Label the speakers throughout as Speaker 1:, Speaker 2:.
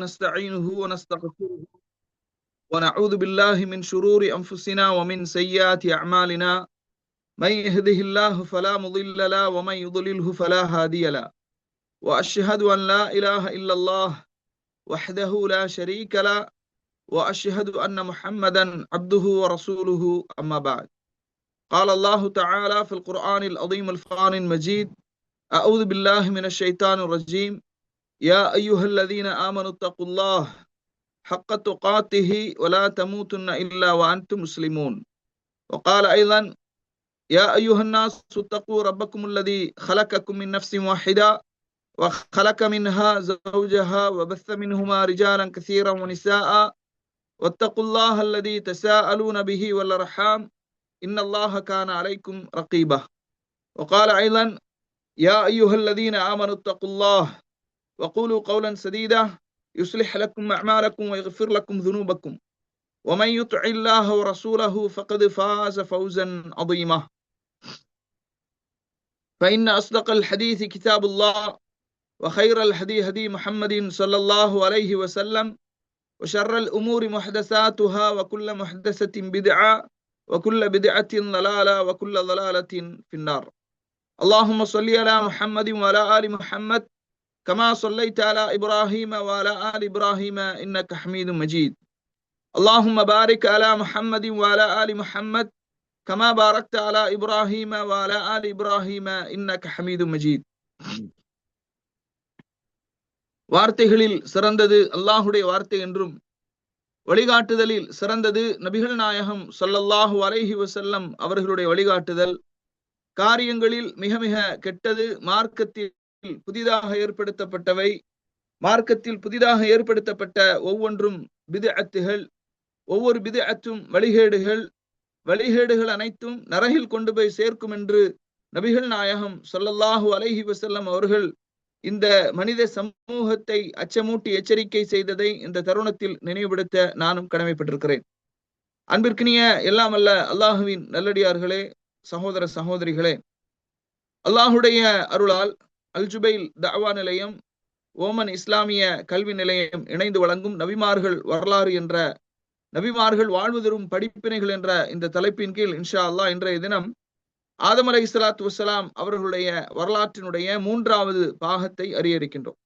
Speaker 1: ونستعينه ونستغفره ونعوذ بالله من شرور أنفسنا ومن سيئات أعمالنا من يهده الله فلا مضل له ومن يضلله فلا هادي له وأشهد أن لا إله إلا الله وحده لا شريك له وأشهد أن محمدا عبده ورسوله أما بعد قال الله تعالى في القرآن العظيم الفرقان المجيد أعوذ بالله من الشيطان الرجيم يا أيها الذين آمنوا اتقوا الله حق تقاته ولا تموتن إلا وأنتم مسلمون وقال أيضا يا أيها الناس اتقوا ربكم الذي خلقكم من نفس واحدة وخلق منها زوجها وبث منهما رجالا كثيرا ونساء واتقوا الله الذي تساءلون به والأرحام إن الله كان عليكم رقيبا وقال أيضا يا أيها الذين آمنوا اتقوا الله وقولوا قولا سديدا يصلح لكم أعمالكم ويغفر لكم ذنوبكم ومن يطع الله ورسوله فقد فاز فوزا عظيما فإن أصدق الحديث كتاب الله وخير الهدي هدي محمد صلى الله عليه وسلم وشر الأمور محدثاتها وكل محدثة بدعة وكل بدعة ضلالة وكل ضلالة في النار اللهم صل على محمد وعلى آل محمد كما صليت على إبراهيم وعلى آل إبراهيم إنك حميد مجيد اللهم بارك على محمد وعلى آل محمد كما باركت على إبراهيم وعلى آل إبراهيم إنك حميد مجيد வார்த்தைகளில் சிறந்தது அல்லாஹுடைய வார்த்தை என்றும் வழிகாட்டுதலில் சிறந்தது நபிகள் நாயகம் ஸல்லல்லாஹு அலைஹி வஸல்லம் அவர்களுடைய வழிகாட்டுதல். காரியங்களில் மிக மிக கெட்டது மார்க்கத்தில் புதிதாக ஏற்படுத்தப்பட்டவை. மார்க்கத்தில் புதிதாக ஏற்படுத்தப்பட்ட ஒவ்வொன்றும் பித்அத்துகள். ஒவ்வொரு பித்அத்தும் வழிகேடுகள். வழிகேடுகள் அனைத்தும் நரகில் கொண்டு போய் சேர்க்கும் என்று நபிகள் நாயகம் ஸல்லல்லாஹு அலைஹி வஸல்லம் அவர்கள் இந்த மனித சமூகத்தை அச்சமூட்டி எச்சரிக்கை செய்ததை இந்த தருணத்தில் நினைவுபடுத்த நானும் கடமைப்பட்டிருக்கிறேன். அன்பிற்கினிய எல்லாம் அல்ல அல்லாஹுவின் நல்லடியார்களே, சகோதர சகோதரிகளே, அல்லாஹுடைய அருளால் அல் ஜுபைல் தஅவா நிலையம், ஓமன் இஸ்லாமிய கல்வி நிலையம் இணைந்து வழங்கும் நபிமார்கள் வரலாறு என்ற நபிமார்கள் வாழ்வு தரும் படிப்பினைகள் என்ற இந்த தலைப்பின் கீழ் இன்ஷா அல்லாஹ் இன்றைய தினம் ஆதம் அலைஹிஸ்ஸலாத்து வஸ்ஸலாம் அவர்களுடைய வரலாற்றினுடைய 3வது பாகத்தை அறிய இருக்கின்றோம்.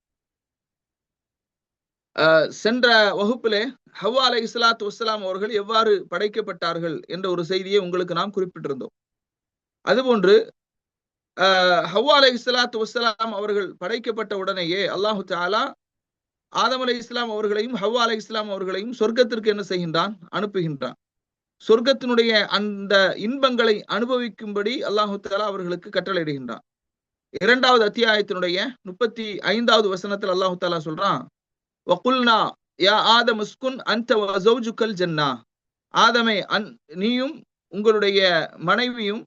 Speaker 1: சென்ற வகுப்பிலே ஹவ்வா அலைஹிஸ்ஸலாத்து வஸ்ஸலாம் அவர்கள் எவ்வாறு படைக்கப்பட்டார்கள் என்ற ஒரு செய்தியை உங்களுக்கு நாம் குறிப்பிட்டிருந்தோம். அதுபோன்று ஹவ்வா அலைஹிஸ்ஸலாத்து வஸ்ஸலாம் அவர்கள் படைக்கப்பட்ட உடனேயே அல்லாஹு தஆலா ஆதம் அலைஹிஸ்ஸலாம் அவர்களையும் ஹவ்வா அலைஹிஸ்ஸலாம் அவர்களையும் சொர்க்கத்திற்கு என்ன செய்கின்றான்? அனுப்புகின்றான். சொர்க்கத்தினுடைய அந்த இன்பங்களை அனுபவிக்கும்படி அல்லாஹு தஆலா அவர்களுக்கு கட்டளையிடுகின்றான். 2வது அத்தியாயத்தினுடைய 35வது வசனத்தில் அல்லாஹு தஆலா சொல்றான், வகுல்னா யா ஆதம் உஸ்குன் அன்த வ ஸௌஜுகல் ஜன்னா. ஆதமே, நீயும் உங்களுடைய மனைவியும்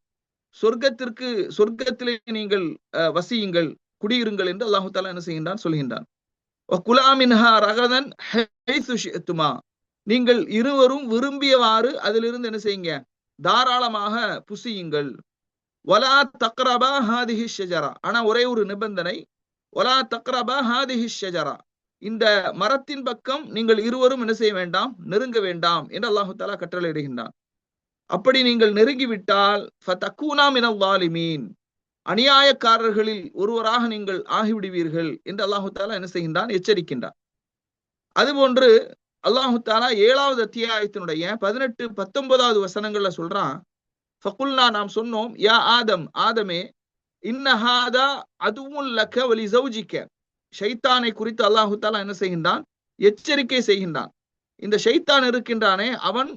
Speaker 1: சொர்க்கத்திலே நீங்கள் வசியுங்கள், குடியிருங்கள் என்று அல்லாஹு தஆலா என்ன செய்கின்றான்? சொல்கின்றான். வகுலா மின்ஹா ரகதன் ஹைஸு ஷிஅ்துமா. நீங்கள் இருவரும் விரும்பியவாறு அதிலிருந்து என்ன செய்யுங்க? தாராளமாக புசியுங்கள். வலா தக்ரபா ஹாதிஹி ஷஜரா. ஆனா ஒரே ஒரு நிபந்தனை, வலா தக்ரபா ஹாதிஹி ஷஜரா. இந்த மரத்தின் பக்கம் நீங்கள் இருவரும் என்ன செய்ய வேண்டாம்? நெருங்க வேண்டாம் என்று அல்லாஹு தஆலா கட்டளையிடுகின்றான். அப்படி நீங்கள் நெருங்கிவிட்டால் ஃபதகூனா மினல் ஸாலிமீன், அநியாயக்காரர்களில் ஒருவராக நீங்கள் ஆகிவிடுவீர்கள் என்று அல்லாஹு தஆலா என்ன செய்கின்றான்? எச்சரிக்கின்றான். அதுபோன்று அல்லாஹு தஆலா 7வது அத்தியாயத்தினுடைய 18, 19வது வசனங்கள்ல சொல்றான், ஃபகுல்னா, நாம் சொன்னோம், யா ஆதம், ஆதமே, இன்ன ஹாதா அதுவுல் லக வ லிஸௌஜிக. ஷைத்தானை குறித்து அல்லாஹு தஆலா என்ன செய்கின்றான்? எச்சரிக்கை செய்கின்றான். இந்த ஷைத்தான் இருக்கின்றானே, அவன்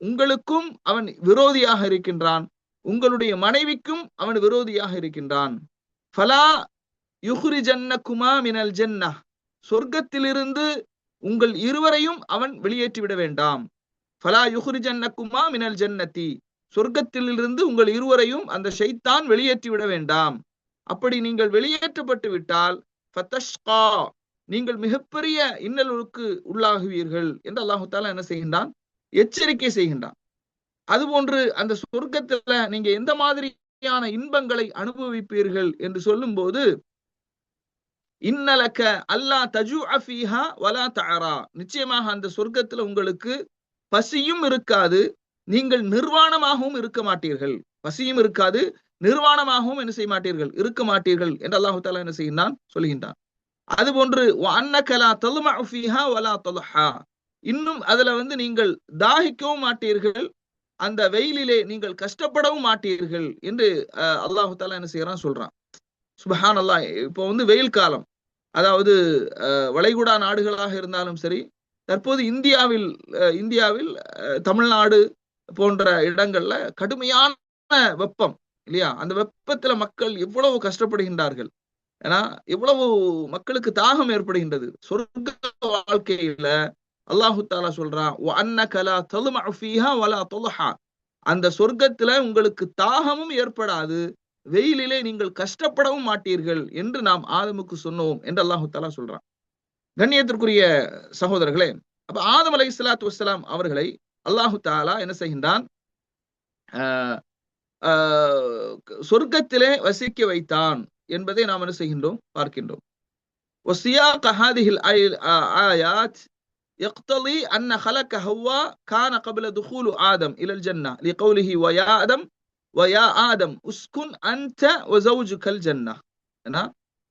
Speaker 1: உங்களுக்கும் அவன் விரோதியாக இருக்கின்றான், உங்களுடைய மனைவிக்கும் அவன் விரோதியாக இருக்கின்றான். ஃபலா யுஹ்ரிஜன்னகுமா மினல் ஜன்னah. சொர்க்கத்திலிருந்து உங்கள் இருவரையும் அவன் வெளியேற்றி விட வேண்டாம். ஃபலா யுஹ்ரிஜன்னகுமா மினல் ஜன்னதி. சொர்க்கத்திலிருந்து உங்கள் இருவரையும் அந்த ஷைத்தான் வெளியேற்றி விட வேண்டாம். அப்படி நீங்கள் வெளியேற்றப்பட்டு விட்டால் ஃபதஷ்கா, நீங்கள் மிகப்பெரிய இன்னலுக்கு உள்ளாகுவீர்கள் என்று அல்லாஹு தஆலா என்ன செய்கின்றான்? எச்சரிக்கை செய்கின்றான். அதுபோன்று அந்த சொர்க்கத்துல நீங்க எந்த மாதிரியான இன்பங்களை அனுபவிப்பீர்கள் என்று சொல்லும் போது இன்னலக அல்லா தஜூஅ ஃபீஹா வலா தஅரா, நிச்சயமாக அந்த சொர்க்கத்துல உங்களுக்கு பசியும் இருக்காது, நீங்கள் நிர்வாணமாகவும் இருக்க மாட்டீர்கள். பசியும் இருக்காது, நிர்வாணமாகவும் என்ன செய்ய மாட்டீர்கள், இருக்க மாட்டீர்கள் என்று அல்லாஹு தஆலா என்ன செய்கின்றான், சொல்கின்றான். அதுபோன்று வஅன்னக லா தல்மஉ ஃபீஹா வலா தல்ஹா, இன்னும் அதுல நீங்கள் தாகிக்கவும் மாட்டீர்கள், அந்த வெயிலிலே நீங்கள் கஷ்டப்படவும் மாட்டீர்கள் என்று அல்லாஹு தஆலா என்ன செய்யறான், சொல்றான். சுப்ஹானல்லாஹ். இப்போ வெயில் காலம், அதாவது வளைகுடா நாடுகளாக இருந்தாலும் சரி, தற்போது இந்தியாவில் தமிழ்நாடு போன்ற இடங்கள்ல கடுமையான வெப்பம் இல்லையா? அந்த வெப்பத்துல மக்கள் எவ்வளவு கஷ்டப்படுகின்றார்கள். ஏன்னா எவ்வளவு மக்களுக்கு தாகம் ஏற்படுகின்றது. சொர்க்க வாழ்க்கையில அல்லாஹு தஆலா சொல்றான், வஅன்னக லா தல்மஉ ஃபீஹா வலா தல்ஹா, அந்த சொர்க்கத்துல உங்களுக்கு தாகமும் ஏற்படாது, வெயிலிலே நீங்கள் கஷ்டப்படவும் மாட்டீர்கள் என்று நாம் ஆதமுக்கு சொன்னோம் என்று அல்லாஹு தஆலா சொல்றான். கண்ணியத்திற்குரிய சகோதரர்களே, அப்ப ஆதம் அலைஹிஸ்ஸலாத்து வஸ்ஸலாம் அவர்களை அல்லாஹு தஆலா என்ன செய்கின்றான், சொர்க்கத்திலே வசிக்க வைத்தான் என்பதை நாம் என்ன செய்கின்றோம், பார்க்கின்றோம். وسياق هذه الآيات يقتضي أن خلق حواء كان قبل دخول آدم إلى الجنة لقوله ويا آدم اسكن أنت وزوجك الجنة.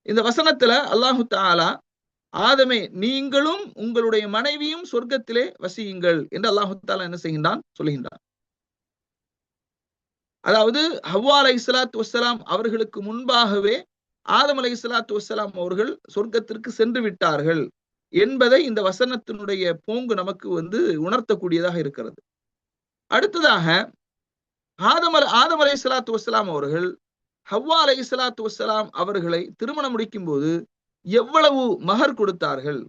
Speaker 1: இந்த வசனத்துல அல்லாஹு தஆலா ஆதமே நீங்களும் உங்களுடைய மனைவியும் சொர்க்கத்திலே வசியுங்கள் என்று அல்லாஹு தஆலா என்ன செய்கின்றான், சொல்கின்றான். அதாவது ஹவ்வா அலைஹிஸ்ஸலாத்து வஸ்ஸலாம் அவர்களுக்கு முன்பாகவே ஆதம் அலைஹிஸ்ஸலாத்து வஸ்ஸலாம் அவர்கள் சொர்க்கத்திற்கு சென்று விட்டார்கள் என்பதை இந்த வசனத்தினுடைய போங்கு நமக்கு உணர்த்தக்கூடியதாக இருக்கிறது. அடுத்ததாக ஆதம் அலைஹிஸ்ஸலாத்து வஸ்ஸலாம் அவர்கள் ஹவ்வா அலைஹிஸ்ஸலாத்து வஸ்ஸலாம் அவர்களை திருமணம் முடிக்கும் போது எவ்வளவு மஹர் கொடுத்தார்கள்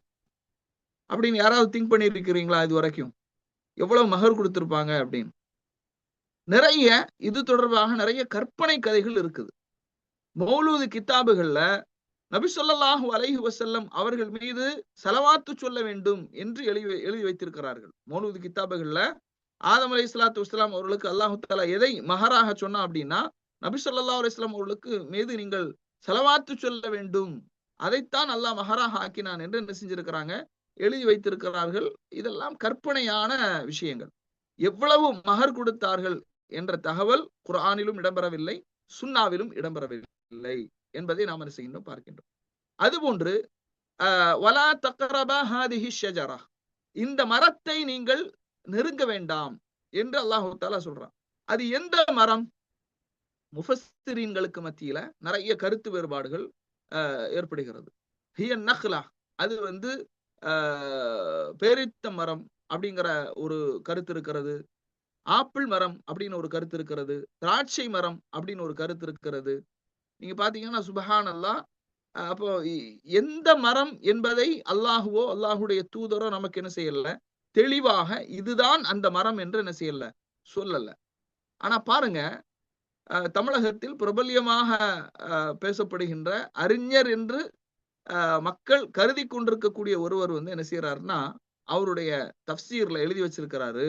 Speaker 1: அப்படின்னு யாராவது திங்க் பண்ணியிருக்கிறீங்களா? இது வரைக்கும் எவ்வளவு மஹர் கொடுத்திருப்பாங்க அப்படின்னு நிறைய இது தொடர்பாக நிறைய கற்பனை கதைகள் இருக்குது. மௌலூது கிதாபுகள்ல நபி ஸல்லல்லாஹு அலைஹி வஸல்லம் அவர்கள் மீது ஸலவாத்து சொல்ல வேண்டும் என்று எழுதி வைத்திருக்கிறார்கள். மௌலூது கிதாபுகள்ல ஆதம் அலைஹிஸ்ஸலாத்து வஸ்ஸலாம் அவர்களுக்கு அல்லாஹ் தஆலா எதை மஹராக சொன்னா அப்படின்னா, நபி ஸல்லல்லாஹு அலைஹி வஸல்லம் அவர்களுக்கு மீது நீங்கள் ஸலவாத்து சொல்ல வேண்டும், அதைத்தான் அல்லாஹ் மஹராக ஆக்கினான் என்று என்ன செஞ்சிருக்கிறாங்க, எழுதி வைத்திருக்கிறார்கள். இதெல்லாம் கற்பனையான விஷயங்கள். எவ்வளவு மஹர் கொடுத்தார்கள் என்ற தகவல் குர்ஆனிலும் இடம்பெறவில்லை, சுன்னாவிலும் இடம்பெறவில்லை என்பதை நாம் என்ன செய்கின்றோம், பார்க்கின்றோம். அதுபோன்று வலா தக்ரபா ஹாதிஹி ஷஜரா, இந்த மரத்தை நீங்கள் நெருங்க வேண்டாம் என்று அல்லாஹ் தஆலா சொல்றான். அது எந்த மரம்? முஃபஸ்ஸிரீன்களுக்கு மத்தியில நிறைய கருத்து வேறுபாடுகள் ஏற்படுகிறது. ஹிய நக்லா, அது பேரித்த மரம் அப்படிங்கிற ஒரு கருத்து இருக்கிறது, ஆப்பிள் மரம் அப்படின்னு ஒரு கருத்து இருக்கிறது, திராட்சை மரம் அப்படின்னு ஒரு கருத்து இருக்கிறது. நீங்க பாத்தீங்கன்னா சுப்ஹானல்லாஹ். அப்போ எந்த மரம் என்பதை அல்லாஹுவோ அல்லாஹுடைய தூதரோ நமக்கு என்ன செய்யல, தெளிவாக இதுதான் அந்த மரம் என்று என்ன செய்யல, சொல்லல. ஆனா பாருங்க, தமிழகத்தில் பிரபல்யமாக பேசப்படுகின்ற அறிஞர் என்று மக்கள் கருதி கொண்டிருக்கக்கூடிய ஒருவர் என்ன செய்யறாருன்னா, அவருடைய தஃப்சீர்ல எழுதி வச்சிருக்கிறாரு,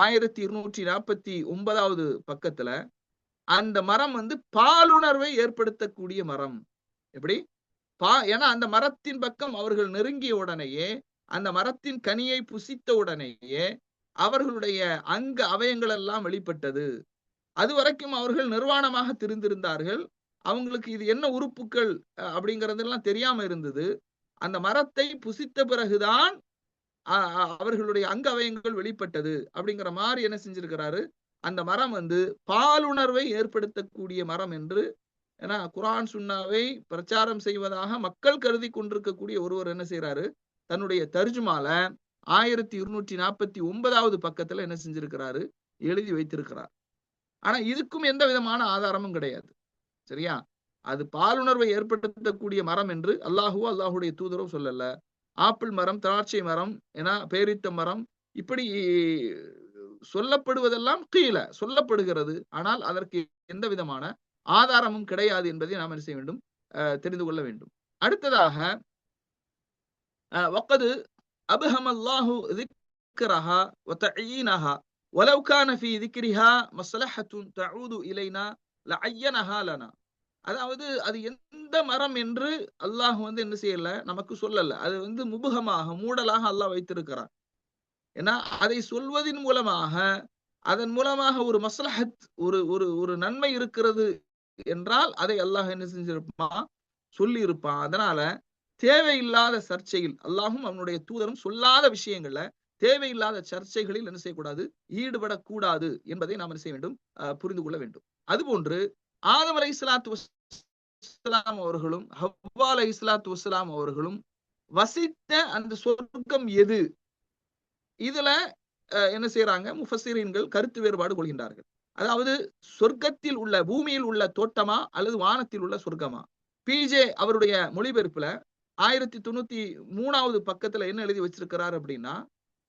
Speaker 1: 1249வது பக்கத்துல அந்த மரம் பாலுணர்வை ஏற்படுத்தக்கூடிய மரம். எப்படி? ஏன்னா அந்த மரத்தின் பக்கம் அவர்கள் நெருங்கிய உடனேயே, அந்த மரத்தின் கனியை புசித்த உடனேயே அவர்களுடைய அங்க அவயங்கள் எல்லாம் வெளிப்பட்டது. அது வரைக்கும் அவர்கள் நிர்வாணமாக திரிந்திருந்தார்கள். அவங்களுக்கு இது என்ன உறுப்புகள் அப்படிங்கறதெல்லாம் தெரியாம இருந்தது. அந்த மரத்தை புசித்த பிறகுதான் அவர்களுடைய அங்க அவயங்கள் வெளிப்பட்டது அப்படிங்கிற மாதிரி என்ன செஞ்சிருக்கிறாரு, அந்த மரம் பாலுணர்வை ஏற்படுத்தக்கூடிய மரம் என்று ஏன்னா குர்ஆன் சுன்னாவை பிரச்சாரம் செய்வதாக மக்கள் கருதி கொண்டிருக்கக்கூடிய ஒருவர் என்ன செய்யறாரு, தன்னுடைய தர்ஜுமால 1249வது பக்கத்துல என்ன செஞ்சிருக்கிறாரு, எழுதி வைத்திருக்கிறார். ஆனா இதுக்கும் எந்த விதமான ஆதாரமும் கிடையாது. சரியா? அது பாலுணர்வை ஏற்படுத்தக்கூடிய மரம் என்று அல்லாஹுவோ அல்லாஹுடைய தூதரோ சொல்லல. ஆப்பிள் மரம், திராட்சை மரம், ஏன்னா பேரித்த மரம், இப்படி சொல்லப்படுவதெல்லாம் கீழே சொல்லப்படுகிறது. ஆனால் அதற்கு எந்த விதமான ஆதாரமும் கிடையாது என்பதை நாம் என்ன செய்ய வேண்டும், தெரிந்து கொள்ள வேண்டும். அடுத்ததாக வக்கது அப்ஹமல்லாஹு ذிக்ரஹா வதஈனஹா வலவ் கான ஃபீ ذிக்ரிஹா மஸ்லஹத்துன் தஊது இலைனா லஅய்யனஹா லனா. அதாவது அது எந்த மரம் என்று அல்லாஹ் வந்து என்ன செய்யல, நமக்கு சொல்லல. அது வந்து முபுகமாக மூடலாக அல்லாஹ் வைத்திருக்கிறான். ஏன்னா அதை சொல்வதின் மூலமாக அதன் மூலமாக ஒரு மஸ்லஹத், ஒரு ஒரு ஒரு நன்மை இருக்கிறது என்றால் அதை அல்லாஹ் என்ன செஞ்சிருப்பான், சொல்லி இருப்பான். அதனால தேவையில்லாத சர்ச்சையில் அல்லாஹும் அவனுடைய தூதரும் சொல்லாத விஷயங்கள்ல தேவையில்லாத சர்ச்சைகளில் என்ன செய்யக்கூடாது, ஈடுபடக்கூடாது என்பதை நாம் என்ன செய்ய வேண்டும், புரிந்து கொள்ள வேண்டும். அதுபோன்று ஆதம் அலைஹிஸ்ஸலாத்து வஸ்ஸலாம் அவர்களும் ஹவ்வா அலைஹிஸ்ஸலாத்து வஸ்ஸலாம் அவர்களும் வசித்த அந்த சொர்க்கம் எது, இதுல என்ன செய்யறாங்க, முஃபஸ்ஸிரீன்கள் கருத்து வேறுபாடு கொள்கின்றார்கள். அதாவது சொர்க்கத்தில் உள்ள பூமியில் உள்ள தோட்டமா அல்லது வானத்தில் உள்ள சொர்க்கமா? பிஜே அவருடைய மொழிபெயர்ப்புல 1093வது பக்கத்துல என்ன எழுதி வச்சிருக்கிறார் அப்படின்னா,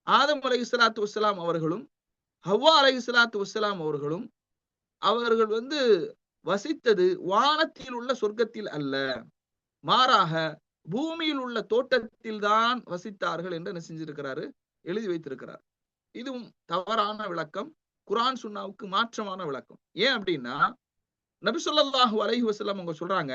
Speaker 1: ஆதம் அலைஹிஸ்ஸலாத்து வஸ்ஸலாம் அவர்களும் ஹவ்வா அலைஹிஸ்ஸலாத்து வஸ்ஸலாம் அவர்களும் அவர்கள் வந்து வசித்தது வானத்தில் உள்ள சொர்க்கத்தில் அல்ல, மாறாக பூமியில் உள்ள தோட்டத்தில் தான் வசித்தார்கள் என்று என்ன செஞ்சிருக்கிறாரு, எழுதி வைத்திருக்கிறார். இதுவும் தவறான விளக்கம், குர்ஆன் சுன்னாவுக்கு மாற்றமான விளக்கம். ஏன் அப்படின்னா, நபி ஸல்லல்லாஹு அலைஹி வஸல்லம் அவங்க சொல்றாங்க,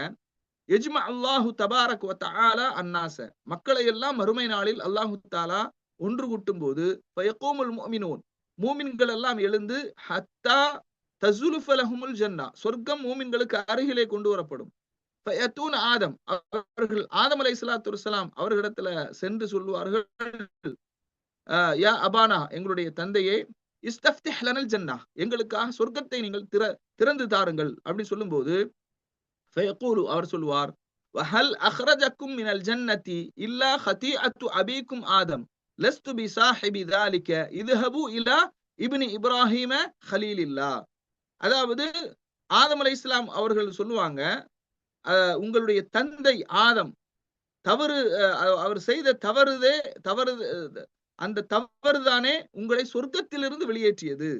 Speaker 1: யஜ்ம அல்லாஹு தபாரக் வ தஆலா அன்னாஸ, மக்களை எல்லாம் மறுமை நாளில் அல்லாஹு தஆலா ஒன்று கூட்டும் போது ஃபயகூமுல் முஃமினூன், மூமின்கள் எல்லாம் எழுந்து ஹத்தா தஸுலுஃப லஹுமுல் ஜன்னah, சொர்க்கம் மூமின்களுக்கு அருகிலே கொண்டு வரப்படும். ஃபயத்தூன் ஆதம், அவர்கள் ஆதம் அலைஹிஸ்ஸலாத்து வஸ்ஸலாம் அவர்களிடத்துல சென்று சொல்வார்கள், யா அபானா, எங்களுடைய தந்தையே, இஸ்தஃப்திஹ் லனல் ஜன்னah, எங்களுக்காக சொர்க்கத்தை நீங்கள் திறந்து தாருங்கள் அப்படி சொல்லும்போது, ஃபயகூலு, அவர் சொல்வார், வஹல் அக்ரஜக்கும் மினல் ஜன்னதி இல்லா ஹதீஅத்து அபீக்கும் ஆதம் லஸ்து பிசாஹிபி ذلك இத்ஹபு இலா இப்னி இப்ராஹீம கலீலில்லாஹ். அதாவது ஆதம் அலைஹிஸ்ஸலாம் அவர்கள் சொல்லுவாங்க, உங்களுடைய தந்தை ஆதம் தவறு, அவர் செய்த தவறு, அந்த தவறுதானே உங்களை சொர்க்கத்திலிருந்து வெளியேற்றியது.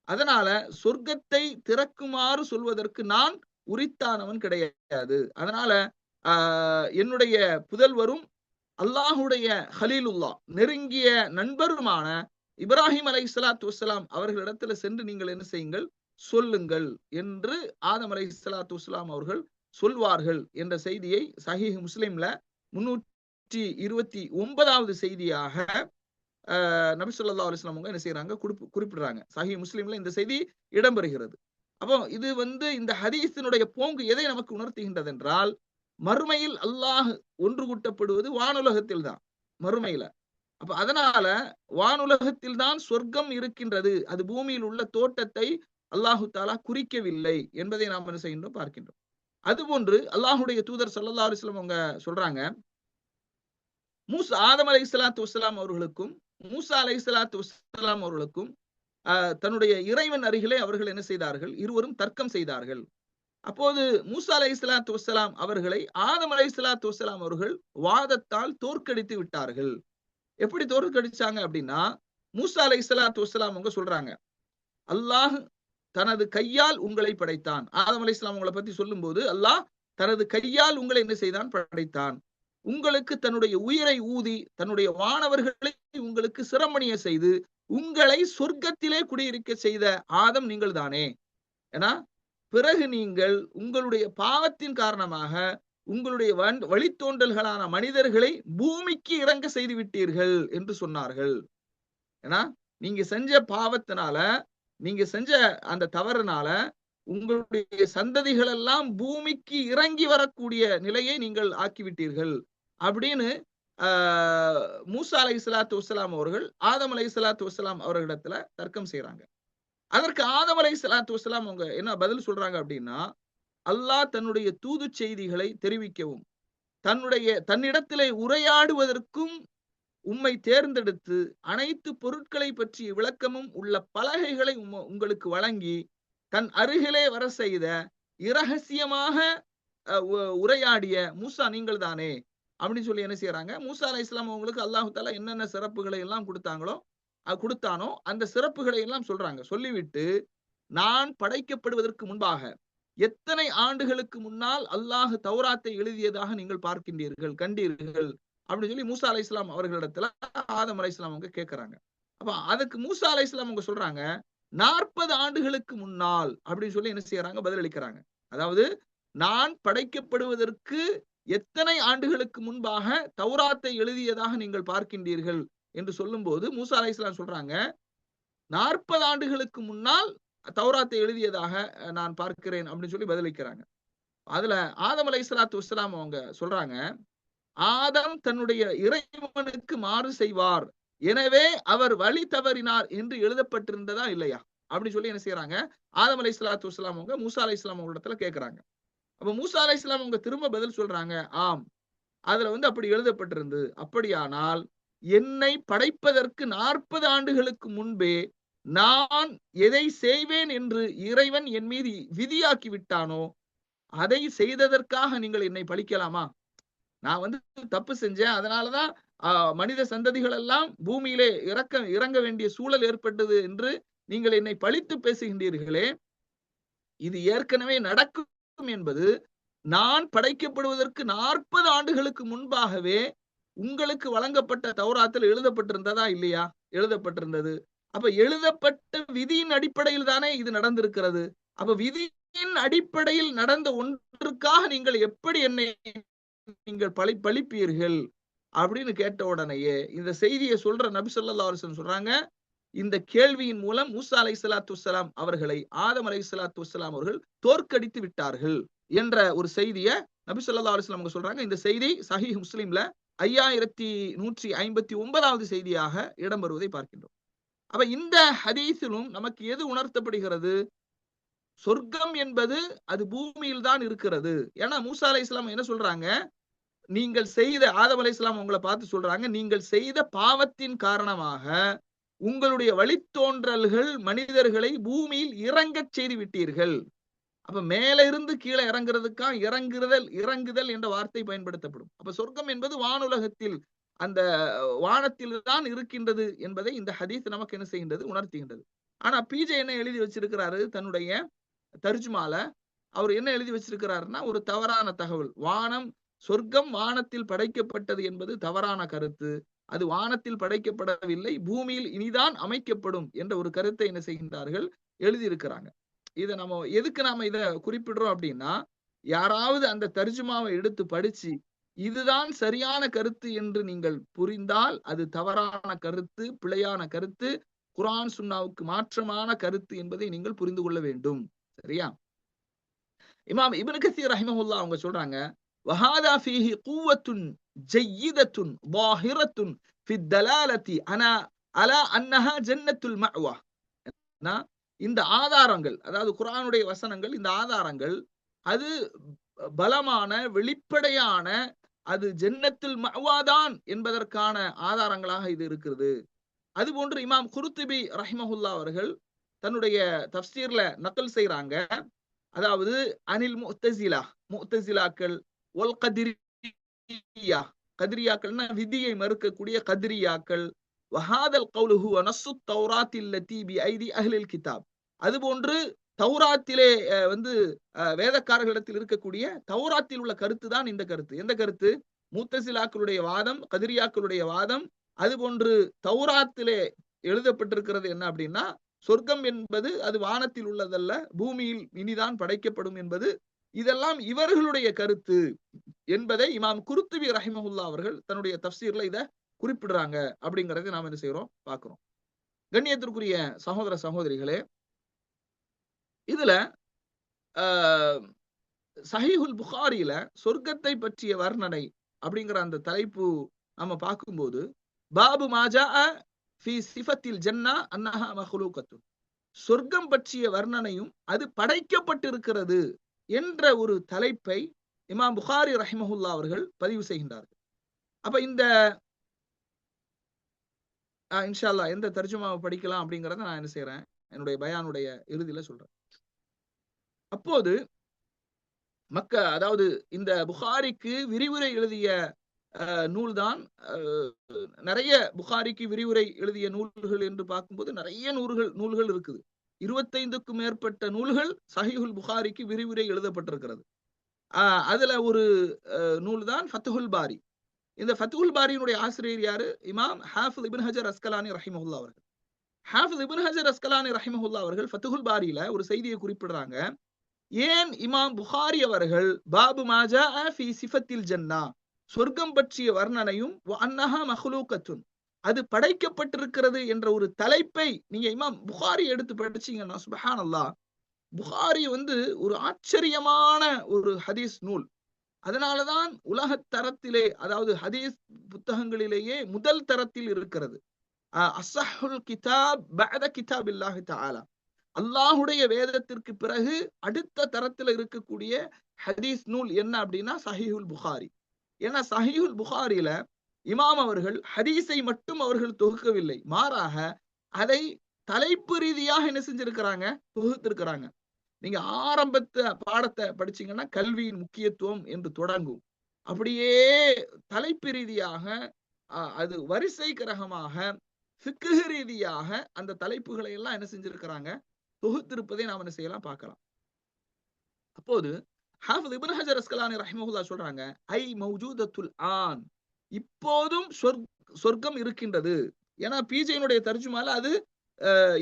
Speaker 1: அதனால சொர்க்கத்தை திறக்குமாறு சொல்வதற்கு நான் உரித்தானவன் கிடையாது. அதனால என்னுடைய புதல்வரும் அல்லாஹுடைய ஹலீலுல்லா நெருங்கிய நண்பருமான இப்ராஹிம் அலைஹிஸ்ஸலாத்து வஸ்ஸலாம் அவர்களிடத்துல சென்று நீங்கள் என்ன செய்யுங்கள், சொல்லுங்கள் என்று ஆதம் அலைஹிஸ்ஸலாத்து வஸ்ஸலாம் அவர்கள் சொல்வார்கள் என்ற செய்தியை சஹீஹ் முஸ்லிம்ல 329வது செய்தியாக நபி ஸல்லல்லாஹு அலைஹி வஸல்லம் என்ன செய்யறாங்க, குறிப்பிடுறாங்க. சஹீஹ் முஸ்லிம்ல இந்த செய்தி இடம்பெறுகிறது. அப்போ இது வந்து இந்த ஹதீஸினுடைய போங்கு எதை நமக்கு உணர்த்துகின்றது என்றால், மறுமையில் அல்லாஹ் ஒன்று கூட்டப்படுவது வானுலகத்தில் தான், மறுமையில. அப்ப அதனால வானுலகத்தில் தான் சொர்க்கம் இருக்கின்றது, அது பூமியில் உள்ள தோட்டத்தை அல்லாஹு தஆலா குறிக்கவில்லை என்பதை நாம் என்ன செய்கின்றோம், பார்க்கின்றோம். அதுபோன்று அல்லாஹுடைய தூதர் ஸல்லல்லாஹு அலைஹி வஸல்லம் அவங்க சொல்றாங்க, ஆதம் அலைஹிஸ்ஸலாத்து வஸ்ஸலாம் அவர்களுக்கும் மூசா அலைஹிஸ்ஸலாத்து வஸ்ஸலாம் அவர்களுக்கும் தன்னுடைய இறைவன் அருகிலே அவர்கள் என்ன செய்தார்கள், இருவரும் தர்க்கம் செய்தார்கள். அப்போது மூசா அலைஹிஸ்ஸலாத்து வஸ்ஸலாம் அவர்களை ஆதம் அலைஹிஸ்ஸலாத்து வஸ்ஸலாம் அவர்கள் வாதத்தால் தோற்கடித்து விட்டார்கள். எப்படி தோற்கடிச்சாங்க அப்படின்னா, மூசா அலைஹிஸ்ஸலாத்து வஸ்ஸலாம் அவங்க சொல்றாங்க, அல்லாஹ் தனது கையால் உங்களை படைத்தான். ஆதம் அலைஹிஸ்ஸலாம் உங்களை பத்தி சொல்லும்போது, அல்லாஹ் தனது கையால் உங்களை என்ன செய்தான், படைத்தான். உங்களுக்கு தன்னுடைய உயிரை ஊதி தன்னுடைய வானவர்களை உங்களுக்கு சிரமணிய செய்து உங்களை சொர்க்கத்திலே குடியிருக்க செய்த ஆதம் நீங்கள் தானே. ஏன்னா பிறகு நீங்கள் உங்களுடைய பாவத்தின் காரணமாக உங்களுடைய வழித்தோன்றல்களான மனிதர்களை பூமிக்கு இறங்க செய்து விட்டீர்கள் என்று சொன்னார்கள். ஏன்னா நீங்க செஞ்ச பாவத்தினால, நீங்க செஞ்ச அந்த தவறுனால உங்களுடைய சந்ததிகள் எல்லாம் பூமிக்கு இறங்கி வரக்கூடிய நிலையை நீங்கள் ஆக்கிவிட்டீர்கள் அப்படின்னு மூசா அலைஹிஸ்ஸலாத்து வஸ்ஸலாம் அவர்கள் ஆதம் அலைஹிஸ்ஸலாத்து வஸ்ஸலாம் அவர்களிடத்துல தர்க்கம் செய்யறாங்க. அதற்கு ஆதம் அலைஹிஸ்ஸலாத்து வஸ்ஸலாம் அவங்க என்ன பதில் சொல்றாங்க அப்படின்னா, அல்லாஹ் தன்னுடைய தூது செய்திகளை தெரிவிக்கவும் தன்னிடத்திலே உரையாடுவதற்கும் உம்மை தேர்ந்தெடுத்து அனைத்து பொருட்களை பற்றிய விளக்கமும் உள்ள பலகைகளை உங்களுக்கு வழங்கி தன் அருகிலே வர செய்த இரகசியமாக உரையாடிய மூசா நீங்கள் தானே அப்படின்னு சொல்லி என்ன செய்யறாங்க, மூசா அலைஹிஸ்ஸலாம் அவங்களுக்கு அல்லாஹு தஆலா என்னென்ன சிறப்புகளை எல்லாம் கொடுத்தானோ அந்த சிறப்புகளை எல்லாம் சொல்றாங்க. சொல்லிவிட்டு, நான் படைக்கப்படுவதற்கு முன்பாக எத்தனை ஆண்டுகளுக்கு முன்னால் அல்லாஹ் தௌராத்தை எழுதியதாக நீங்கள் கண்டீர்கள் அப்படின்னு சொல்லி மூசா அலைஹிஸ்ஸலாம் அவர்களிடத்துல ஆதம் அலைஹிஸ்ஸலாம் அவங்க கேட்கறாங்க. அப்ப அதுக்கு மூசா அலைஹிஸ்ஸலாம் அவங்க சொல்றாங்க, 40 ஆண்டுகளுக்கு முன்னால் அப்படின்னு சொல்லி என்ன செய்யறாங்க, பதிலளிக்கிறாங்க. அதாவது நான் படைக்கப்படுவதற்கு எத்தனை ஆண்டுகளுக்கு முன்பாக தௌராத்தை எழுதியதாக நீங்கள் பார்க்கின்றீர்கள் என்று சொல்லும் போது மூசா அலைஹிஸ்ஸலாம் சொல்றாங்க 40 ஆண்டுகளுக்கு முன்னால் தௌராத்தை எழுதியதாக நான் பார்க்கிறேன் அப்படின்னு சொல்லி பதிலளிக்கிறாங்க. அதுல ஆதம் அலைஹிஸ்ஸலாத்து வஸ்ஸலாம் அவங்க சொல்றாங்க, ஆதம் தன்னுடைய இறைவனுக்கு மாறு செய்வார், எனவே அவர் வழி தவறினார் என்று எழுதப்பட்டிருந்ததா இல்லையா அப்படின்னு சொல்லி என்ன செய்யறாங்க, ஆதம் அலைஹிஸ்ஸலாத்து வஸ்ஸலாம் அவங்க மூசா அலைஹிஸ்ஸலாம் அவங்க இடத்துல கேட்கிறாங்க. அப்ப மூசா அலைஹிஸ்ஸலாம் அவங்க திரும்ப பதில் சொல்றாங்க, ஆம் அதுல அப்படி எழுதப்பட்டிருந்து, அப்படியானால் என்னை படைப்பதற்கு 40 ஆண்டுகளுக்கு முன்பே நான் எதை செய்வேன் என்று இறைவன் என் மீது விதியாக்கி விட்டானோ அதை செய்ததற்காக நீங்கள் என்னை பழிக்கலாமா? நான் தப்பு செஞ்சேன், அதனாலதான் மனித சந்ததிகள் எல்லாம் பூமியிலே இறங்க வேண்டிய சூழல் ஏற்பட்டது என்று நீங்கள் என்னை பழித்து பேசுகின்றீர்களே, இது ஏற்கனவே நடக்கும் என்பது நான் படைக்கப்படுவதற்கு 40 ஆண்டுகளுக்கு முன்பாகவே உங்களுக்கு வழங்கப்பட்ட தௌராத்தில் எழுதப்பட்டிருந்ததா இல்லையா? எழுதப்பட்டிருந்தது. அப்ப எழுதப்பட்ட விதியின் அடிப்படையில் தானே இது நடந்திருக்கிறது. அப்ப விதியின் அடிப்படையில் நடந்த ஒன்றுக்காக நீங்கள் எப்படி என்னை நீங்கள் பழிப்பீர்கள் அப்படின்னு கேட்ட உடனேயே இந்த செய்தியை சொல்ற நபி ஸல்லல்லாஹு அலைஹி வஸல்லம் சொல்றாங்க, இந்த கேள்வியின் மூலம் மூசா அலைஹிஸ்ஸலாத்து வஸ்ஸலாம் அவர்களை ஆதம் அலைஹிஸ்ஸலாத்து வஸ்ஸலாம் அவர்கள் தோற்கடித்து விட்டார்கள் என்ற ஒரு செய்தியை நபி ஸல்லல்லாஹு அலைஹி வஸல்லம் சொல்றாங்க. இந்த செய்தி சஹீஹ் முஸ்லிம்ல 5159வது செய்தியாக இடம்பெறுவதை பார்க்கின்றோம். அப்ப இந்த ஹதீஸிலும் நமக்கு எது உணர்த்தப்படுகிறது? சொர்க்கம் என்பது அது பூமியில் தான் இருக்கிறது. ஏன்னா மூசா அலைஹிஸ்ஸலாம் என்ன சொல்றாங்க, நீங்கள் செய்த ஆதம் அலைஹிஸ்ஸலாம் உங்களை பார்த்து சொல்றாங்க, நீங்கள் செய்த பாவத்தின் காரணமாக உங்களுடைய வழித்தோன்றல்கள் மனிதர்களை பூமியில் இறங்கச் செய்து விட்டீர்கள். அப்ப மேல இருந்து கீழே இறங்குறதுக்கா இறங்குதல் என்ற வார்த்தை பயன்படுத்தப்படும். அப்ப சொர்க்கம் என்பது வானுலகத்தில் அந்த வானத்தில் தான் இருக்கின்றது என்பதை இந்த ஹதீஸ் நமக்கு என்ன செய்கின்றது, உணர்த்துகின்றது. ஆனா பிஜே என்ன எழுதி வச்சிருக்கிறாரு தன்னுடைய தர்ஜுமால, அவர் என்ன எழுதி வச்சிருக்கிறாருன்னா ஒரு தவறான தகவல். சொர்க்கம் வானத்தில் படைக்கப்பட்டது என்பது தவறான கருத்து. அது வானத்தில் படைக்கப்படவில்லை, பூமியில் இனிதான் அமைக்கப்படும் என்ற ஒரு கருத்தை என்ன செய்கின்றார்கள், எழுதியிருக்கிறாங்க. இதை எதுக்கு நாம இதை குறிப்பிடுறோம் அப்படின்னா, யாராவது அந்த தர்ஜுமாவை எடுத்து படிச்சு இதுதான் சரியான கருத்து என்று நீங்கள் புரிந்தால் அது தவறான கருத்து, பிழையான கருத்து, குர்ஆன் சுன்னாவுக்கு மாற்றமான கருத்து என்பதை நீங்கள் புரிந்து கொள்ள வேண்டும். சரியா? இமாம் இப்னு கஸீர் ரஹிமஹுல்லாஹ் அவங்க சொல்றாங்க, வஹாதா ஃபீஹி குவத்துன் ஜய்யிதத்துன் ظاهرத்துன் ஃபி الدلالة அலா அன்னஹா ஜன்னத்துல் மஅவா. இந்த ஆதாரங்கள், அதாவது குர்ஆனுடைய வசனங்கள், இந்த ஆதாரங்கள் அது பலமான வெளிப்படையான அது ஜன்னத்துல் மஅவாதான் என்பதற்கான ஆதாரங்களாக இது இருக்கிறது. அதுபோன்று இமாம் குர்துபி ரஹிமஹுல்லாஹ் அவர்கள் தன்னுடைய தஃப்சீர்ல நக்கல் செய்றாங்க. அதாவது அனில் முஅ்தஸிலாக்கள் வல் கத்ரியாக்கள்னா விதியை மறுக்கக்கூடிய கத்ரியாக்கள், வஹாதல் கௌலு ஹுவ நஸ்ஸு தௌராத்தி அல்லதி பி ஐதி அஹ்லில் கிதாப். அதுபோன்று தௌராத்திலே வேதக்காரர்களிடத்தில் இருக்கக்கூடிய தௌராத்தில் உள்ள கருத்து தான் இந்த கருத்து. எந்த கருத்து? முஅ்தஸிலாக்களுடைய வாதம், கத்ரியாக்களுடைய வாதம். அதுபோன்று தௌராத்திலே எழுதப்பட்டிருக்கிறது என்ன அப்படின்னா, சொர்க்கம் என்பது அது வானத்தில் உள்ளதல்ல, பூமியில் இனிதான் படைக்கப்படும் என்பது. இதெல்லாம் இவர்களுடைய கருத்து என்பதை இமாம் குர்துபி ரஹிமஹுல்லாஹ் அவர்கள் தன்னுடைய தஃப்சீர்ல இதை குறிப்பிடுறாங்க அப்படிங்கறதை நாம் என்ன செய்யறோம், பார்க்கிறோம். கண்ணியத்திற்குரிய சகோதர சகோதரிகளே, இதுல சஹீஹுல் புகாரியில சொர்க்கத்தை பற்றிய வர்ணனை அப்படிங்கிற அந்த தலைப்பு நம்ம பார்க்கும்போது, பாபு மாஜா ஃபி சிஃபத்தில் ஜன்னா அன்னஹா மஹ்லூகத்துன், சொர்க்கம் பற்றிய வர்ணனையும் அது படைக்கப்பட்டிருக்கிறது என்ற ஒரு தலைப்பை இமாம் புகாரி ரஹிமஹுல்லாஹ் அவர்கள் பதிவு செய்கின்றார்கள். அப்ப இந்த இன்ஷா அல்லாஹ் எந்த தர்ஜுமாவை படிக்கலாம் அப்படிங்கறத நான் என்ன செய்யறேன், என்னுடைய பயானுடைய இறுதியில சொல்றேன். அப்போது அதாவது இந்த புகாரிக்கு விரிவுரை எழுதிய நூல்தான், நிறைய புகாரிக்கு விரிவுரை எழுதிய நூல்கள் என்று பார்க்கும்போது நிறைய நூல்கள் இருக்குது. 25க்கும் மேற்பட்ட நூல்கள் சஹீஹுல் புகாரிக்கு விரிவுரை எழுதப்பட்டிருக்கிறது. அதுல ஒரு நூல் தான் ஃபத்ஹுல் பாரி. இந்த ஃபத்ஹுல் பாரியினுடைய ஆசிரியர் யாரு? இமாம் ஹாஃபிஸ் இப்னு ஹஜர் அஸ்கலானி ரஹிமஹுல்லாஹ் அவர்கள். ஹாஃபிஸ் இப்னு ஹஜர் அஸ்கலானி ரஹிமஹுல்லாஹ் அவர்கள் ஃபத்ஹுல் பாரியில ஒரு செய்தியை குறிப்பிடுறாங்க. ஏன் இமாம் புகாரி அவர்கள் பாபு மாஜா ஃபி சிஃபத்தில் ஜன்னா, சொர்க்கம் பற்றிய வர்ணனையும் அன்னஹா மஹ்லூகத்துன், அது படைக்கப்பட்டிருக்கிறது என்ற ஒரு தலைப்பை நீங்க இமாம் புகாரி எடுத்து படிச்சீங்கன்னா சுப்ஹானல்லாஹ், புகாரி ஒரு ஆச்சரியமான ஒரு ஹதீஸ் நூல். அதனாலதான் உலக தரத்திலே, அதாவது ஹதீஸ் புத்தகங்களிலேயே முதல் தரத்தில் இருக்கிறது. அஸ்ஸஹுல் கிதாப் பஅத கிதாபில்லாஹி தஆலா, அல்லாஹுடைய வேதத்திற்கு பிறகு அடுத்த தரத்தில் இருக்கக்கூடிய ஹதீஸ் நூல் என்ன அப்படின்னா சஹீஹுல் புகாரி. ஏன்னா சஹீஹுல் புகாரில இமாம் அவர்கள் ஹதீஸை மட்டும் அவர்கள் தொகுக்கவில்லை, மாறாக அதை தலைப்பு ரீதியாக என்ன செஞ்சிருக்கிறாங்க, தொகுத்திருக்கிறாங்க. நீங்க ஆரம்பத்தை பாடத்தை படிச்சீங்கன்னா கல்வியின் முக்கியத்துவம் என்று தொடங்கும். அப்படியே தலைப்பு ரீதியாக அது வரிசை கிரகமாக ஃபிக்ஹ் ரீதியாக அந்த தலைப்புகளை எல்லாம் என்ன செஞ்சிருக்கிறாங்க, தொகுத்திருப்பதை நாம் என்ன செய்யலாம் பார்க்கலாம். அப்போது ஹாஃபிஸ் இப்னு ஹஜர் அஸ்கலானி ரஹ்மஹுல்லாஹ் சொல்றாங்க, ஐ மௌஜூதத்துல் ஆன், இப்போதும் சொர்க்கம் இருக்கின்றது. ஏன்னா பிஜேனுடைய தர்ஜுமால அது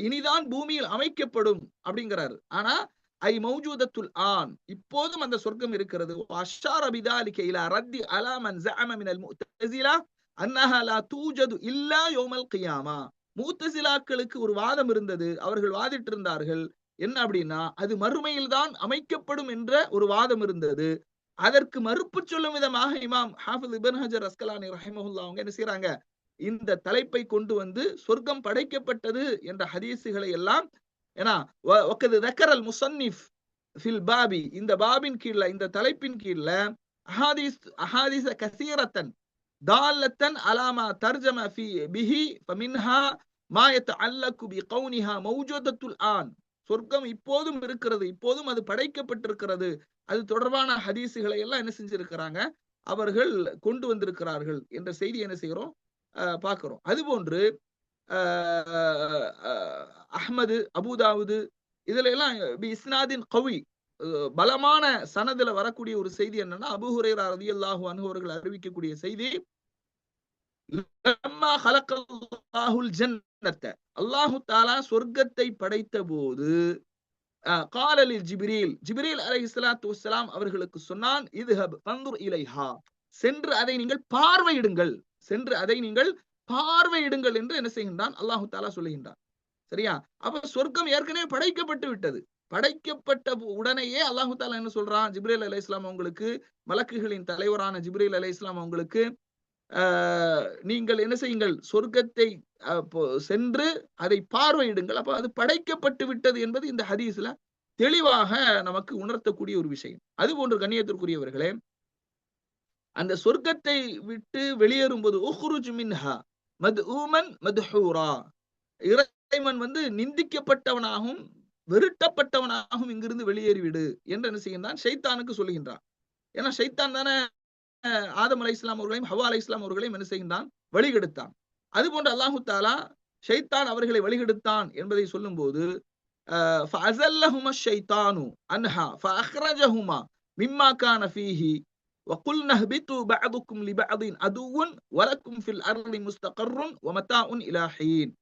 Speaker 1: இனிதான் பூமியில் அமைக்கப்படும் அப்படிங்கிறாரு. ஆனா ஐ மௌஜூதத்துல் ஆன், இப்போதும் அந்த சொர்க்கம் இருக்கிறது. அஷ்ஷார பிதாலிக இலா ரத்தி அலா மன் ஸஅம மினல் முஅ்தஸிலா அன்னஹா லா தூஜது இல்லா யௌமல் கியாமா. முஅ்தஸிலாக்களுக்கு ஒரு வாதம் இருந்தது, அவர்கள் வாதிட்டு இருந்தார்கள் என்ன அப்படின்னா, அது மறுமையில் தான் அமைக்கப்படும் என்ற ஒரு வாதம் இருந்தது. அதற்கு மறுப்பு சொல்லும் விதமாக இமாம் ஹாஃபிஸ் இப்னு ஹஜர் அஸ்கலானி ரஹிமஹுல்லாஹ் அவங்க என்ன செய்றாங்க, இந்த தலைப்பை கொண்டு வந்து சொர்க்கம் படைக்கப்பட்டது என்ற ஹதீஸுகளை எல்லாம், ஏன்னா வக்கது தக்கரல் முஸன்னிஃப் ஃபில் பாபி, இந்த பாபின் கீழ, இந்த தலைப்பின் கீழ அஹாதீஸ் கஸீரத்தன் தாலத்தன் அலாமா தர்ஜம ஃபி பிஹி ஃபமின்ஹா மா யதஅல்லகு பிகௌனிஹா மௌஜூதத்துல் ஆன், சொர்க்கம் இப்போதும் இருக்கிறது, இப்போதும் அது படைக்கப்பட்டிருக்கிறது, அது தொடர்பான ஹதீஸுகளை எல்லாம் என்ன செஞ்சிருக்கிறாங்க, அவர்கள் கொண்டு வந்திருக்கிறார்கள் என்ற செய்தி என்ன செய்கிறோம், பார்க்கிறோம். அதுபோன்று அஹ்மது, அபூதாவுது, இதுல எல்லாம் இஸ்னாதின் கவி, பலமான சனதுல வரக்கூடிய ஒரு செய்தி என்னன்னா, அபூ ஹுரைரா ரலியல்லாஹு அன்ஹு அவர்கள் அறிவிக்கக்கூடிய செய்தி, லம்மா ஹலக்கல்லாஹுல் ஜன்னத, அல்லாஹு தஆலா சொர்க்கத்தை படைத்த போது, காலலில் ஜிப்ரீல், ஜிப்ரீல் அலைஹிஸ்ஸலாத்து வஸ்ஸலாம் அவர்களுக்கு சொன்னான், இத்ஹப் ஃபன்துர் இலைஹா, சென்று அதை நீங்கள் பார்வையிடுங்கள், சென்று அதை நீங்கள் பார்வையிடுங்கள் என்று என்ன செய்கின்றான், அல்லாஹு தஆலா சொல்லுகின்றான். சரியா? அப்ப சொர்க்கம் ஏற்கனவே படைக்கப்பட்டு விட்டது. படைக்கப்பட்ட உடனேயே அல்லாஹு தஆலா என்ன சொல்றான், ஜிப்ரீல் அலைஹிஸ்ஸலாம் அவங்களுக்கு, மலக்குகளின் தலைவரான ஜிப்ரீல் அலைஹிஸ்ஸலாம் அவங்களுக்கு, நீங்கள் என்ன செய்யுங்கள், சொர்க்கத்தை சென்று அதை பார்வையிடுங்கள். அப்ப அது படைக்கப்பட்டு விட்டது என்பது இந்த ஹதீஸ்ல தெளிவாக நமக்கு உணர்த்தக்கூடிய ஒரு விஷயம். அதுபோன்று கண்ணியத்திற்குரியவர்களே, அந்த சொர்க்கத்தை விட்டு வெளியேறும்போது உஹ்ருஜ் மின்ஹா மத்ஊமன் மத்ஹூரா, இறைவன் நிந்திக்கப்பட்டவனாகவும் வெறுட்டப்பட்டவனாகவும் இங்கிருந்து வெளியேறிவிடு என்று என்ன செய்கின்றான், ஷைத்தானுக்கு சொல்லுகின்றான். ஏன்னா ஷைத்தான் தானே ஆதம் அலைஹிஸ்ஸலாம் அவர்களையும் ஹவ்வா அலைஹிஸ்ஸலாம் அவர்களையும் என்ன செய்கின்றான், வழிகெடுத்தான். அதுபோன்று அல்லாஹு தஆலா ஷைத்தான் அவர்களை வழிகெடுத்தான் என்பதை சொல்லும்போது, ஃபஅஸல்லஹுமா ஷைத்தானு அன்ஹா ஃபஅக்ரஜஹுமா மிம்மா கான ஃபீஹி வகுல்னா ஹ்பிது பஅதுக்கும் லிபஅதின் அதுவுன் வலக்கும் ஃபில் அர்லி முஸ்தகர்ருன் வமதாஉன் இலா ஹீன்.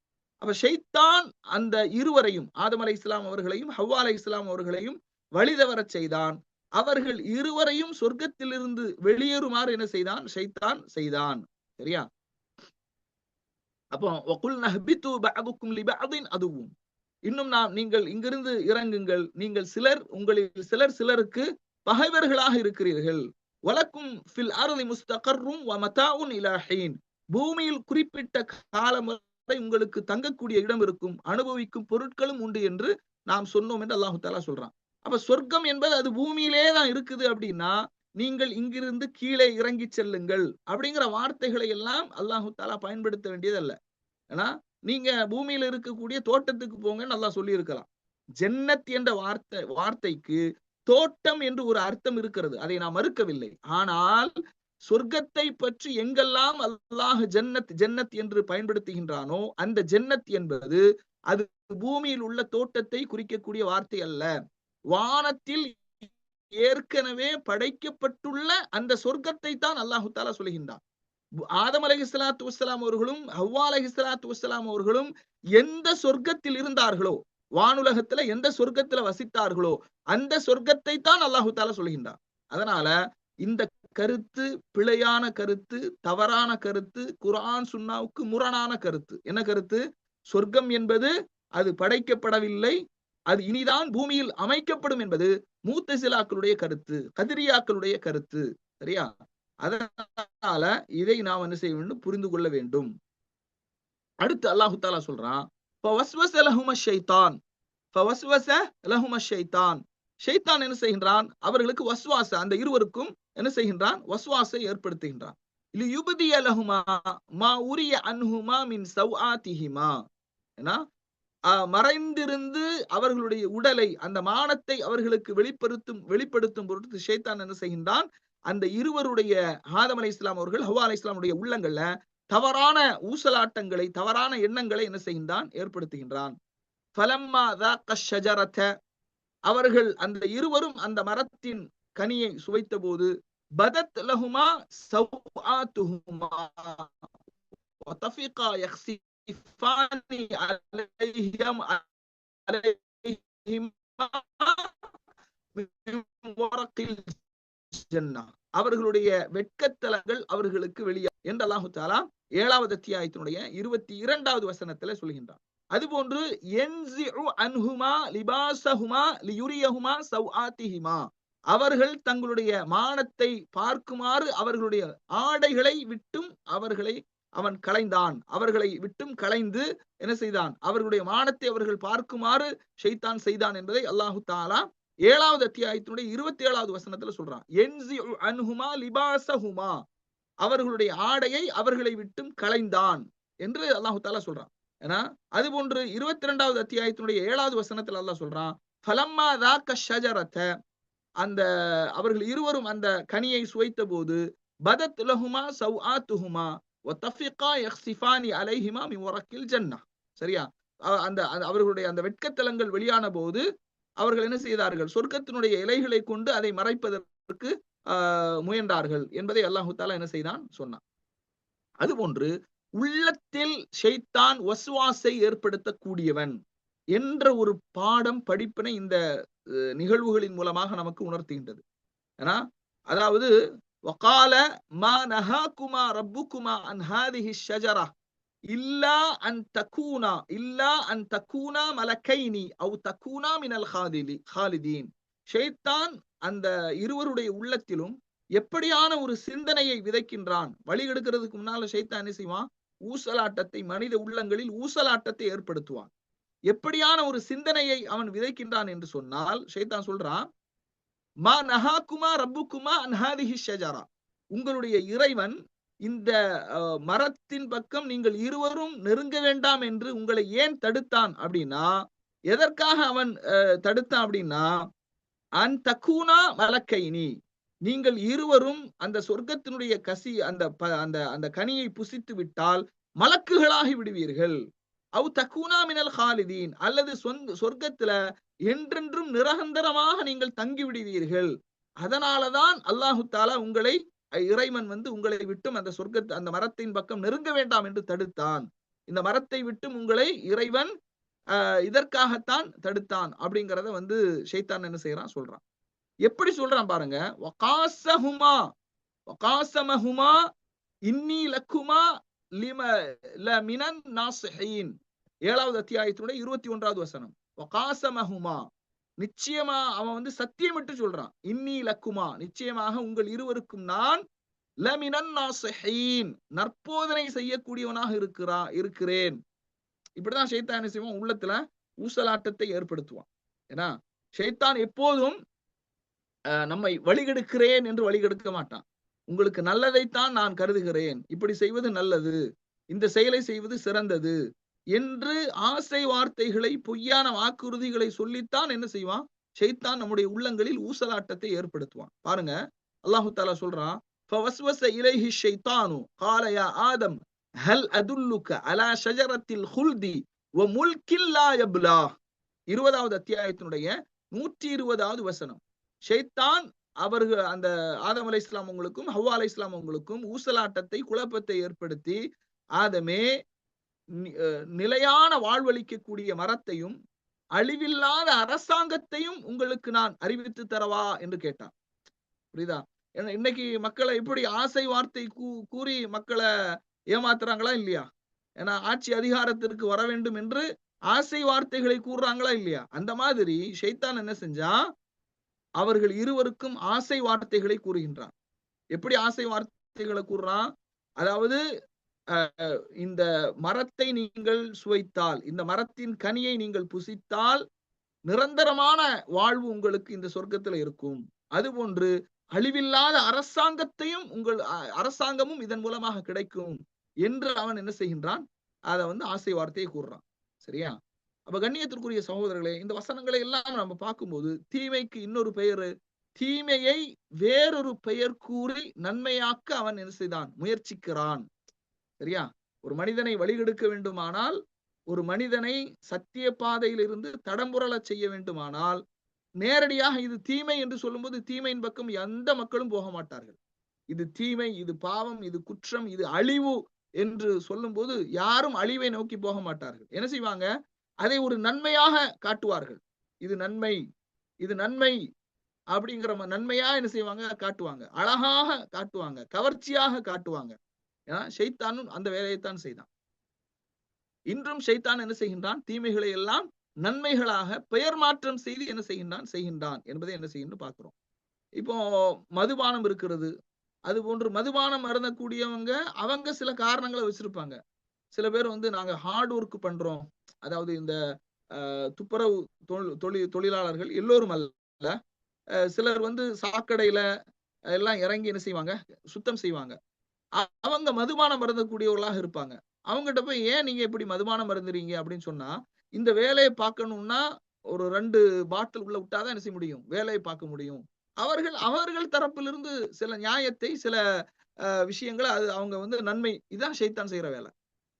Speaker 1: அப்ப ஷைத்தான் அந்த இருவரையும், ஆதம் அலைஹிஸ்ஸலாம் அவர்களையும் ஹவ்வா அலைஹிஸ்ஸலாம் அவர்களையும் வழிதவறச் செய்தான். அவர்கள் இருவரையும் சொர்க்கத்திலிருந்து வெளியேறுமாறு என்ன செய்தான், ஷைத்தான் செய்தான். சரியா? அப்போ வகுல்னா ஹ்பிது பஅதுக்கும் லிபஅதின் அதுவும், இன்னும் நீங்கள் இங்கிருந்து இறங்குங்கள், நீங்கள் சிலர், உங்களில் சிலர் சிலருக்கு பகைவர்களாக இருக்கிறீர்கள். வலக்கும் ஃபில் அர்லி முஸ்தகர்ரும் வமதாஉன் இலா ஹீன், பூமியில் குறிப்பிட்ட காலம் வரை உங்களுக்கு தங்கக்கூடிய இடம் இருக்கும், அனுபவிக்கும் பொருட்களும் உண்டு என்று நாம் சொன்னோம் என்று அல்லாஹு தஆலா சொல்றான். அப்ப சொர்க்கம் என்பது அது பூமியிலே தான் இருக்குது அப்படின்னா, நீங்கள் இங்கிருந்து கீழே இறங்கி செல்லுங்கள் அப்படிங்கிற வார்த்தைகளை எல்லாம் அல்லாஹு தஆலா பயன்படுத்த வேண்டியதல்ல. ஏன்னா நீங்க பூமியில இருக்கக்கூடிய தோட்டத்துக்கு போங்கன்னு அல்லாஹ் சொல்லி இருக்கலாம். ஜன்னத் என்ற வார்த்தைக்கு தோட்டம் என்று ஒரு அர்த்தம் இருக்கிறது, அதை நாம் மறுக்கவில்லை. ஆனால் சொர்க்கத்தை பற்றி எங்கெல்லாம் அல்லாஹ் ஜன்னத் ஜன்னத் என்று பயன்படுத்துகின்றானோ, அந்த ஜன்னத் என்பது அது பூமியில் உள்ள தோட்டத்தை குறிக்கக்கூடிய வார்த்தை அல்ல. வானத்தில் ஏற்கனவே படைக்கப்பட்டுள்ள அந்த சொர்க்கத்தை தான் அல்லாஹு தஆலா சொல்கின்றான். ஆதம் அலைஹிஸ்ஸலாத்து வஸ்ஸலாம் அவர்களும் ஹவ்வா அலைஹிஸ்ஸலாத்து வஸ்ஸலாம் அவர்களும் எந்த சொர்க்கத்தில் இருந்தார்களோ, வானுலகத்துல எந்த சொர்க்கத்துல வசித்தார்களோ அந்த சொர்க்கத்தை தான் அல்லாஹு தாலா சொல்கின்றார். அதனால இந்த கருத்து பிழையான கருத்து, தவறான கருத்து, குர்ஆன் சுன்னாவுக்கு முரணான கருத்து. என்ன கருத்து? சொர்க்கம் என்பது அது படைக்கப்படவில்லை, அது இனிதான் பூமியில் அமைக்கப்படும் என்பது மூத்தசிலாக்களுடைய கருத்து, கதிரியாக்களுடைய கருத்து. சரியா? அதனால இதை நாம் என்ன செய்ய வேண்டும்? புரிந்து கொள்ள வேண்டும். அடுத்து அல்லாஹு தாலா சொல்றான், ஷைத்தான் என்ன செய்கின்றான்? அவர்களுக்கு வஸ்வாச, அந்த இருவருக்கும் என்ன செய்கின்றான்? வஸ்வாசை ஏற்படுத்துகின்றான். லியுப்திய லஹுமா மா உரிய அன்ஹுமா மின் சவ்ஆதிஹிமா. ஏன்னா மறைந்திருந்து அவர்களுடைய உடலை, அந்த மானத்தை அவர்களுக்கு வெளிப்படுத்தும் பொருட்டு ஷைத்தான் என்ன செய்கின்றான்? அந்த இருவருடைய, ஆதம் அலைஹிஸ்ஸலாம் அவர்கள் ஹவ்வா அலைஹிஸ்ஸலாமுடைய உள்ளங்கள்ல தவறான ஊசலாட்டங்களை, தவறான எண்ணங்களை என்ன செய்கின்றான்? ஏற்படுத்துகின்றான். ஃபலம்மா ذاق الشجرة, அவர்கள் அந்த இருவரும் அந்த மரத்தின் கனியை சுவைத்த போது, பதத் லஹுமா சவ்ஆத்துஹுமா வதஃபிகா யக்ஸிஃபானி அலைஹிமா மின் வரகில் ஜன்னா, அவர்களுடைய வெட்கத்தலங்கள் அவர்களுக்கு வெளியே என்று அல்லாஹு தாலா 7வது அத்தியாயத்தினுடைய 22வது வசனத்துல சொல்கின்றான். அதுபோன்று யன்ஸிஉ அன்ஹுமா லிபாஸஹுமா லியுரியஹுமா சவ்ஆதிஹிமா, அவர்கள் தங்களுடைய மானத்தை பார்க்குமாறு அவர்களுடைய ஆடைகளை விட்டும் அவன் களைந்தான். அவர்களை விட்டும் களைந்து என்ன செய்தான்? அவர்களுடைய மானத்தை அவர்கள் பார்க்குமாறு ஷைத்தான் செய்தான் என்பதை அல்லாஹு தாலா 7வது அத்தியாயத்தினுடைய 27வது வசனத்துல சொல்றான். யன்ஸிஉ அன்ஹுமா லிபாஸஹுமா, அவர்களுடைய ஆடையை அவர்களை விட்டும் களைந்தான் என்று அல்லாஹு தாலா சொல்றான். ஏன்னா அதுபோன்று 22வது அத்தியாயத்தினுடைய 7வது வசனத்துல அல்லாஹ் சொல்றான், ஃபலம்மா ذاق الشجرة, அந்த அவர்கள் இருவரும் அந்த கனியை சுவைத்த போது, பதத் லஹுமா சவ்ஆத்துஹுமா வதஃபிகா யக்ஸிஃபானி அலைஹிமா மின் வரகில் ஜன்னா. சரியா? அந்த அவர்களுடைய அந்த வெட்கத்தலங்கள் வெளியான போது அவர்கள் என்ன செய்தார்கள்? சொர்க்கத்தினுடைய இலைகளை கொண்டு அதை மறைப்பதற்கு முயன்றார்கள் என்பதை அல்லாஹு தாலா என்ன செய்தான்? சொன்னான். அதுபோன்று உள்ளத்தில் ஷைத்தான் வஸ்வாசை ஏற்படுத்தக்கூடியவன் என்ற ஒரு பாடம், படிப்பினை இந்த நிகழ்வுகளின் மூலமாக நமக்கு உணர்த்துகின்றது. ஏன்னா அதாவது வகால மா நஹாகுமா ரப்புகுமா அன் ஹாதிஹி ஷஜரா இல்லா அன் தகூனா மலக்கைனி அவ் தகூனா மினல் ஹாலிதீன். ஷைத்தான் அந்த இருவருடைய உள்ளத்திலும் எப்படியான ஒரு சிந்தனையை விதைக்கின்றான்? வழி எடுக்கிறதுக்கு முன்னால ஷைத்தான் என்ன செய்வான்? ஊசலாட்டத்தை, மனித உள்ளங்களில் ஊசலாட்டத்தை ஏற்படுத்துவான். எப்படியான ஒரு சிந்தனையை அவன் விதைக்கின்றான் என்று சொன்னால், ஷைத்தான் சொல்றான், மா நஹாகுமா ரப்புகுமா அன் ஹாதிஹி ஷஜரா, உங்களுடைய இறைவன் இந்த மரத்தின் பக்கம் நீங்கள் இருவரும் நெருங்க வேண்டாம் என்று உங்களை ஏன் தடுத்தான் அப்படின்னா, எதற்காக அவன் தடுத்தான் அப்படின்னா, அன் தகூனா மலக்கைனி, நீங்கள் இருவரும் அந்த சொர்க்கத்தினுடைய அந்த கனியை புசித்து விட்டால் மலக்குகளாகி விடுவீர்கள். அவ் தகூனா மினல் ஹாலிதீன், அல்லது சொர்க்கத்துல என்றென்றும் நிரந்தரமாக நீங்கள் தங்கி விடுவீர்கள். அதனாலதான் அல்லாஹு தாலா உங்களை, இறைவன் உங்களை விட்டும் அந்த மரத்தின் பக்கம் நெருங்க வேண்டாம் என்று தடுத்தான். இந்த மரத்தை விட்டும் உங்களை இறைவன் இதற்காகத்தான் தடுத்தான் அப்படிங்கிறத ஷைத்தான் என்ன செய்யறான்? சொல்றான். எப்படி சொல்றான் பாருங்க. வகாசமஹுமா இன்னி லக்குமா லமினன் நாஸிஹீன், 7வது அத்தியாயத்தினுடைய 21வது வசனம். வகாசமஹுமா, நிச்சயமா அவன் சத்தியமிட்டு சொல்றான். இன்னி லக்குமா, நிச்சயமாக உங்கள் இருவருக்கும் நான் லமினன் நாஸிஹீன், நற்போதனை செய்யக்கூடியவனாக இருக்கிறேன். இப்படிதான் ஷைத்தான் என்ன செய்வான்? உள்ளத்துல ஊசலாட்டத்தை ஏற்படுத்துவான். ஏன்னா ஷைத்தான் எப்போதும் நம்மை வழிகெடுக்கிறேன் என்று வழிகெடுக்க மாட்டான். உங்களுக்கு நல்லதைத்தான் நான் கருதுகிறேன், இப்படி செய்வது நல்லது, இந்த செயலை செய்வது சிறந்தது என்று ஆசை வார்த்தைகளை, பொய்யான வாக்குறுதிகளை சொல்லித்தான் என்ன செய்வான்? ஷைத்தான் நம்முடைய உள்ளங்களில் ஊசலாட்டத்தை ஏற்படுத்துவான். பாருங்க, அல்லாஹு தாலா சொல்றான், ஃபவஸ்வஸ இலைஹி ஷைத்தானு கால யா ஆதம் ஹல் அதுல்லுக அலா ஷஜரத்தில் ஹுல்தி வ முல்கில் லா யப்லா, 20வது அத்தியாயத்தினுடைய 120வது வசனம். ஷைத்தான் அவர்கள் அந்த ஆதம் அலைஹிஸ்ஸலாம் அவங்களுக்கும் ஹவ்வா அலைஹிஸ்ஸலாம் அவங்களுக்கும் ஊசலாட்டத்தை, குழப்பத்தை ஏற்படுத்தி, ஆதமே நிலையான வாழ்வளிக்கக்கூடிய மரத்தையும் அழிவில்லாத அரசாங்கத்தையும் உங்களுக்கு நான் அறிவித்து தரவா என்று கேட்டான். புரியுதா? இன்னைக்கு மக்களை எப்படி ஆசை வார்த்தை கூறி மக்களை ஏமாத்துறாங்களா இல்லையா? ஏன்னா ஆட்சி அதிகாரத்திற்கு வர வேண்டும் என்று ஆசை வார்த்தைகளை கூறுறாங்களா இல்லையா? அந்த மாதிரி ஷைத்தான் என்ன செஞ்சான், அவர்கள் இருவருக்கும் ஆசை வார்த்தைகளை கூறுகின்றான். எப்படி ஆசை வார்த்தைகளை கூறுறான்? அதாவது இந்த மரத்தை நீங்கள் சுவைத்தால், இந்த மரத்தின் கனியை நீங்கள் புசித்தால் நிரந்தரமான வாழ்வு உங்களுக்கு இந்த சொர்க்கத்துல இருக்கும். அதுபோன்று அழிவில்லாத அரசாங்கத்தையும் அரசாங்கமும் இதன் மூலமாக கிடைக்கும் என்று அவன் என்ன செய்கின்றான், அதை வந்து ஆசை வார்த்தையை கூறுறான். சரியா? அப்ப கண்ணியத்திற்குரிய சகோதரர்களே, இந்த வசனங்களை எல்லாம் நம்ம பார்க்கும்போது தீமைக்கு இன்னொரு பெயரு, தீமையை வேறொரு பெயர் கூறி நன்மையாக்க அவன் என்ன செய்தான், முயற்சிக்கிறான். சரியா? ஒரு மனிதனை வழிகெடுக்க வேண்டுமானால், ஒரு மனிதனை சத்திய பாதையிலிருந்து தடம்புரள செய்ய வேண்டுமானால், நேரடியாக இது தீமை என்று சொல்லும்போது தீமையின் பக்கம் எந்த மக்களும் போக மாட்டார்கள். இது தீமை, இது பாவம், இது குற்றம், இது அழிவு என்று சொல்லும் போது யாரும் அழிவை நோக்கி போக மாட்டார்கள். என்ன செய்வாங்க, அதை ஒரு நன்மையாக காட்டுவார்கள். இது நன்மை, இது நன்மை அப்படிங்கிற நன்மையா என்ன செய்வாங்க, காட்டுவாங்க. அழகாக காட்டுவாங்க, கவர்ச்சியாக காட்டுவாங்க. ஏன்னா ஷைத்தானும் அந்த வேலையைத்தான் செய்தான். இன்றும் ஷைத்தான் என்ன செய்கின்றான், தீமைகளை எல்லாம் நன்மைகளாக பெயர் மாற்றம் செய்து என்ன செய்கின்றான் என்பதை என்ன செய்கின்ற பார்க்கிறோம். இப்போ மதுபானம் இருக்கிறது. அது போன்று மதுபானம் அருந்தக்கூடியவங்க அவங்க சில காரணங்களை வச்சிருப்பாங்க. சில பேர் வந்து நாங்க ஹார்ட் ஒர்க் பண்றோம், அதாவது இந்த துப்புரவு தொழிலாளர்கள் எல்லோரும் அல்ல, சிலர் வந்து சாக்கடையில எல்லாம் இறங்கி என்ன செய்வாங்க, சுத்தம் செய்வாங்க. அவங்க மதுபானம் அருந்தக்கூடியவர்களாக இருப்பாங்க. அவங்ககிட்ட போய் ஏன் நீங்க இப்படி மதுபானம் அருந்துறீங்க அப்படின்னு சொன்னா, இந்த வேலையை பார்க்கணும்னா ஒரு 2 பாட்டில் உள்ள விட்டாதான் என்ன செய்ய முடியும், வேலையை பார்க்க முடியும். அவர்கள் தரப்பிலிருந்து சில நியாயத்தை, சில விஷயங்களை அது அவங்க வந்து நன்மை, இதான் ஷைத்தான் செய்யற வேலை.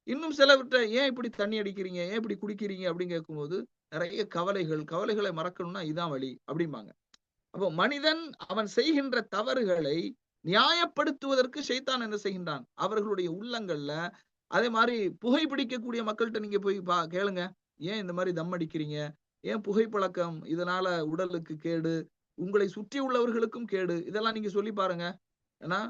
Speaker 1: இன்னும் சிலவற்றை ஏன் இப்படி தண்ணி அடிக்கிறீங்க, ஏன் இப்படி குடிக்கிறீங்க அப்படின்னு கேட்கும்போது நிறைய கவலைகளை மறக்கணும்னா இதான் வழி அப்படிம்பாங்க. அப்போ மனிதன் அவன் செய்கின்ற தவறுகளை நியாயப்படுத்துவதற்கு ஷைத்தான் என்ன செய்கின்றான், அவர்களுடைய உள்ளங்கள்ல. அதே மாதிரி புகைப்பிடிக்கக்கூடிய மக்கள்கிட்ட நீங்க போய் கேளுங்க, ஏன் இந்த மாதிரி தம் அடிக்கிறீங்க, ஏன் புகைப்பழக்கம், இதனால உடலுக்கு கேடு, உங்களை சுற்றி உள்ளவர்களுக்கும் கேடு, இதெல்லாம் நீங்க சொல்லி பாருங்க. ஏன்னா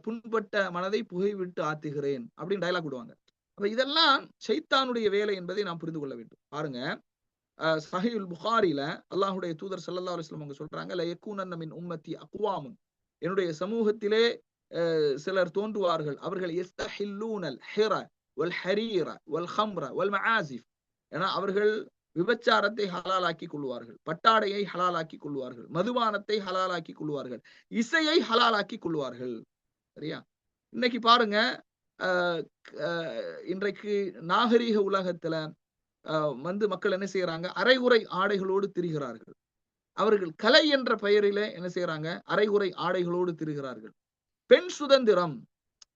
Speaker 1: புண்பட்ட மனதை புகை விட்டு ஆத்துகிறேன் அப்படின்னு டயலாக் விடுவாங்க. அப்ப இதெல்லாம் ஷைத்தானுடைய வேலை என்பதை நாம் புரிந்து கொள்ள வேண்டும். பாருங்க, சஹீஹுல் புகாரில அல்லாஹ்வுடைய தூதர் ஸல்லல்லாஹு அலைஹி வஸல்லம் அவங்க சொல்றாங்க, ல யகூனன்ன மின் உம்மத்தி அக்வாமுன், என்னுடைய சமூகத்திலே சிலர் தோன்றுவார்கள், அவர்கள் யஸ்தஹில்லூனல் ஹிர வல் ஹரீர வல் ஹம்ர வல் மஆசிஃப், ஏன்னா அவர்கள் விபச்சாரத்தை ஹலாலாக்கி கொள்வார்கள், பட்டாடையை ஹலாலாக்கி கொள்வார்கள், மதுபானத்தை ஹலாலாக்கி கொள்வார்கள், இசையை ஹலாலாக்கி கொள்வார்கள். சரியா? இன்னைக்கு பாருங்க, இன்றைக்கு நாகரீக உலகத்துல வந்து மக்கள் என்ன செய்யறாங்க, அரைகுறை ஆடைகளோடு திரிகிறார்கள். அவர்கள் கலை என்ற பெயரிலே என்ன செய்யறாங்க, அரைகுறை ஆடைகளோடு திரிகிறார்கள். பெண் சுதந்திரம்,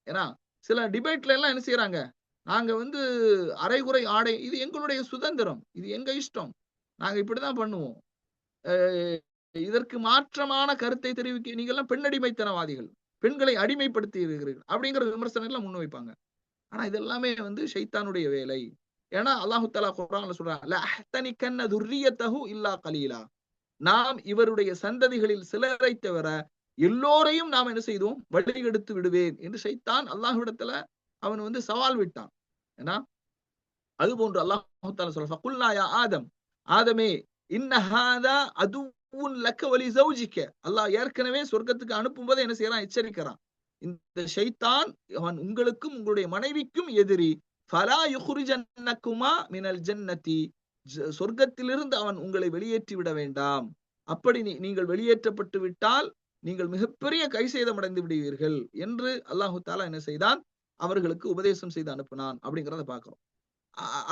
Speaker 1: ஏன்னா சில டிபேட்ல எல்லாம் என்ன செய்யறாங்க, நாங்க வந்து அரைகுறை ஆடை, இது எங்களுடைய சுதந்திரம், இது எங்க இஷ்டம், நாங்க இப்படிதான் பண்ணுவோம், இதற்கு மாற்றமான கருத்தை தெரிவிக்க நீங்க எல்லாம் பெண்ணடிமைத்தனவாதிகள், பெண்களை அடிமைப்படுத்தி இருக்கிறீர்கள் அப்படிங்கிற விமர்சனம் எல்லாம் முன்வைப்பாங்க. ஆனா இதெல்லாமே வந்து ஷைத்தானுடைய வேலை. ஏன்னா அல்லாஹு தஆலா குர்ஆன்ல சொல்றான், லா அஹ்தனிகன்ன துர்ரியதஹு இல்லா கலீலா, நாம் இவருடைய சந்ததிகளில் சிலரை தவிர எல்லோரையும் நாம் என்ன செய்தோம், வழிகெடுத்து விடுவேன் என்று ஷைத்தான் அல்லாஹ்விடத்துல அவன் வந்து சவால் விட்டான். ஏன்னா அது போன்று அல்லாஹு தஆலா சொல்றான், ஃபகுல்னா யா ஆதம், ஆதமே இன்ன ஹாதா அதுவுன் லக்க வலி ஜௌஜிக, அல்லாஹ் ஏற்கனவே சொர்க்கத்துக்கு அனுப்பும்போது என்ன செய்யறான், எச்சரிக்கிறான், இந்த ஷைத்தான் அவன் உங்களுக்கும் உங்களுடைய மனைவிக்கும் எதிரி, ஃபலா யுக்ரிஜன்னகுமா மினல் ஜன்னதி, சொர்க்கத்திலிருந்து அவன் உங்களை வெளியேற்றி விட வேண்டாம், அப்படி நீங்கள் வெளியேற்றப்பட்டு விட்டால் நீங்கள் மிகப்பெரிய கைசேதம் அடைந்து விடுவீர்கள் என்று அல்லாஹு தஆலா என்ன செய்தான், அவர்களுக்கு உபதேசம் செய்து அனுப்பினான் அப்படிங்கிறத பார்க்கிறோம்.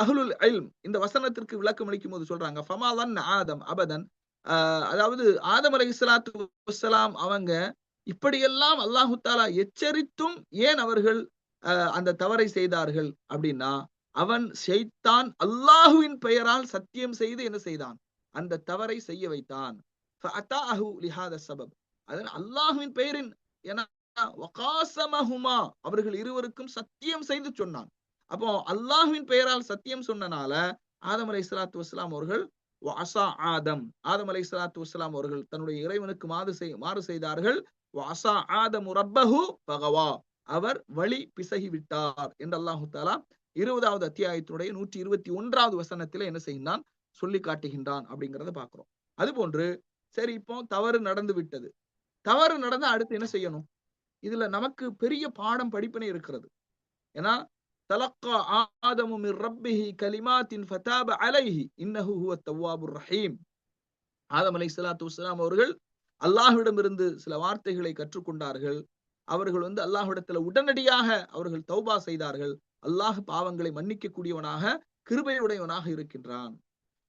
Speaker 1: அஹ்லுல் இல்ம் இந்த வசனத்திற்கு விளக்கம் அளிக்கும் போது சொல்றாங்க, ஃபமாதன் ஆதம் அபதன், அதாவது ஆதம் அலைஹிஸ்ஸலாத்து வஸ்ஸலாம் அவங்க இப்படியெல்லாம் அல்லாஹு தஆலா எச்சரித்தும் ஏன் அவர்கள் அந்த தவறை செய்தார்கள் அப்படின்னா, அவன் ஷைத்தான் அல்லாஹுவின் பெயரால் சத்தியம் செய்து என்ன செய்தான், அந்த தவறை செய்ய வைத்தான். ஃபஅதாஹு லிஹாதா ஸபப், அதனால் அல்லாஹுவின் பெயரின், ஏன்னா வகாஸமஹுமா, அவர்கள் இருவருக்கும் சத்தியம் செய்து சொன்னான். அப்போ அல்லாஹுவின் பெயரால் சத்தியம் சொன்னனால ஆதம் அலைஹிஸ்ஸலாத்து வஸ்ஸலாம் அவர்கள் வஅஸா ஆதம் ஆதம் அலைஹிஸ்ஸலாத்து வஸ்ஸலாம் அவர்கள் தன்னுடைய இறைவனுக்கு மாறு செய்தார்கள். வஅஸா ஆதமு ரப்பஹு ஃபகவா, அவர் வழி பிசகி விட்டார் என்று அல்லாஹு தஆலா 20வது அத்தியாயத்தினுடைய 121வது வசனத்திலே என்ன செய்கிறான் சொல்லி காட்டுகின்றான் அப்படிங்கறத பார்க்கிறோம். அதுபோன்று சரி, இப்போ தவறு நடந்து விட்டது. தவறு நடந்தா அடுத்து என்ன செய்யணும்? இதுல நமக்கு பெரிய பாடம் படிப்பினை இருக்கிறது. ஏன்னா தலக்கா ஆதமு மிர் ரப்பிஹி கலிமாத்தின் ஃபதாப அலைஹி இன்னஹு ஹுவத் தவ்வாபுர் ரஹீம். ஆதம் அலைஹிஸ்ஸலாத்து வஸ்ஸலாம் அவர்கள் அல்லாஹ்விடமிருந்து சில வார்த்தைகளை கற்றுக்கொண்டார்கள். அவர்கள் அல்லாஹ்விடத்துல உடனடியாக அவர்கள் தௌபா செய்தார்கள். அல்லாஹ் பாவங்களை மன்னிக்க கூடியவனாக கிருபையுடையவனாக இருக்கின்றான்.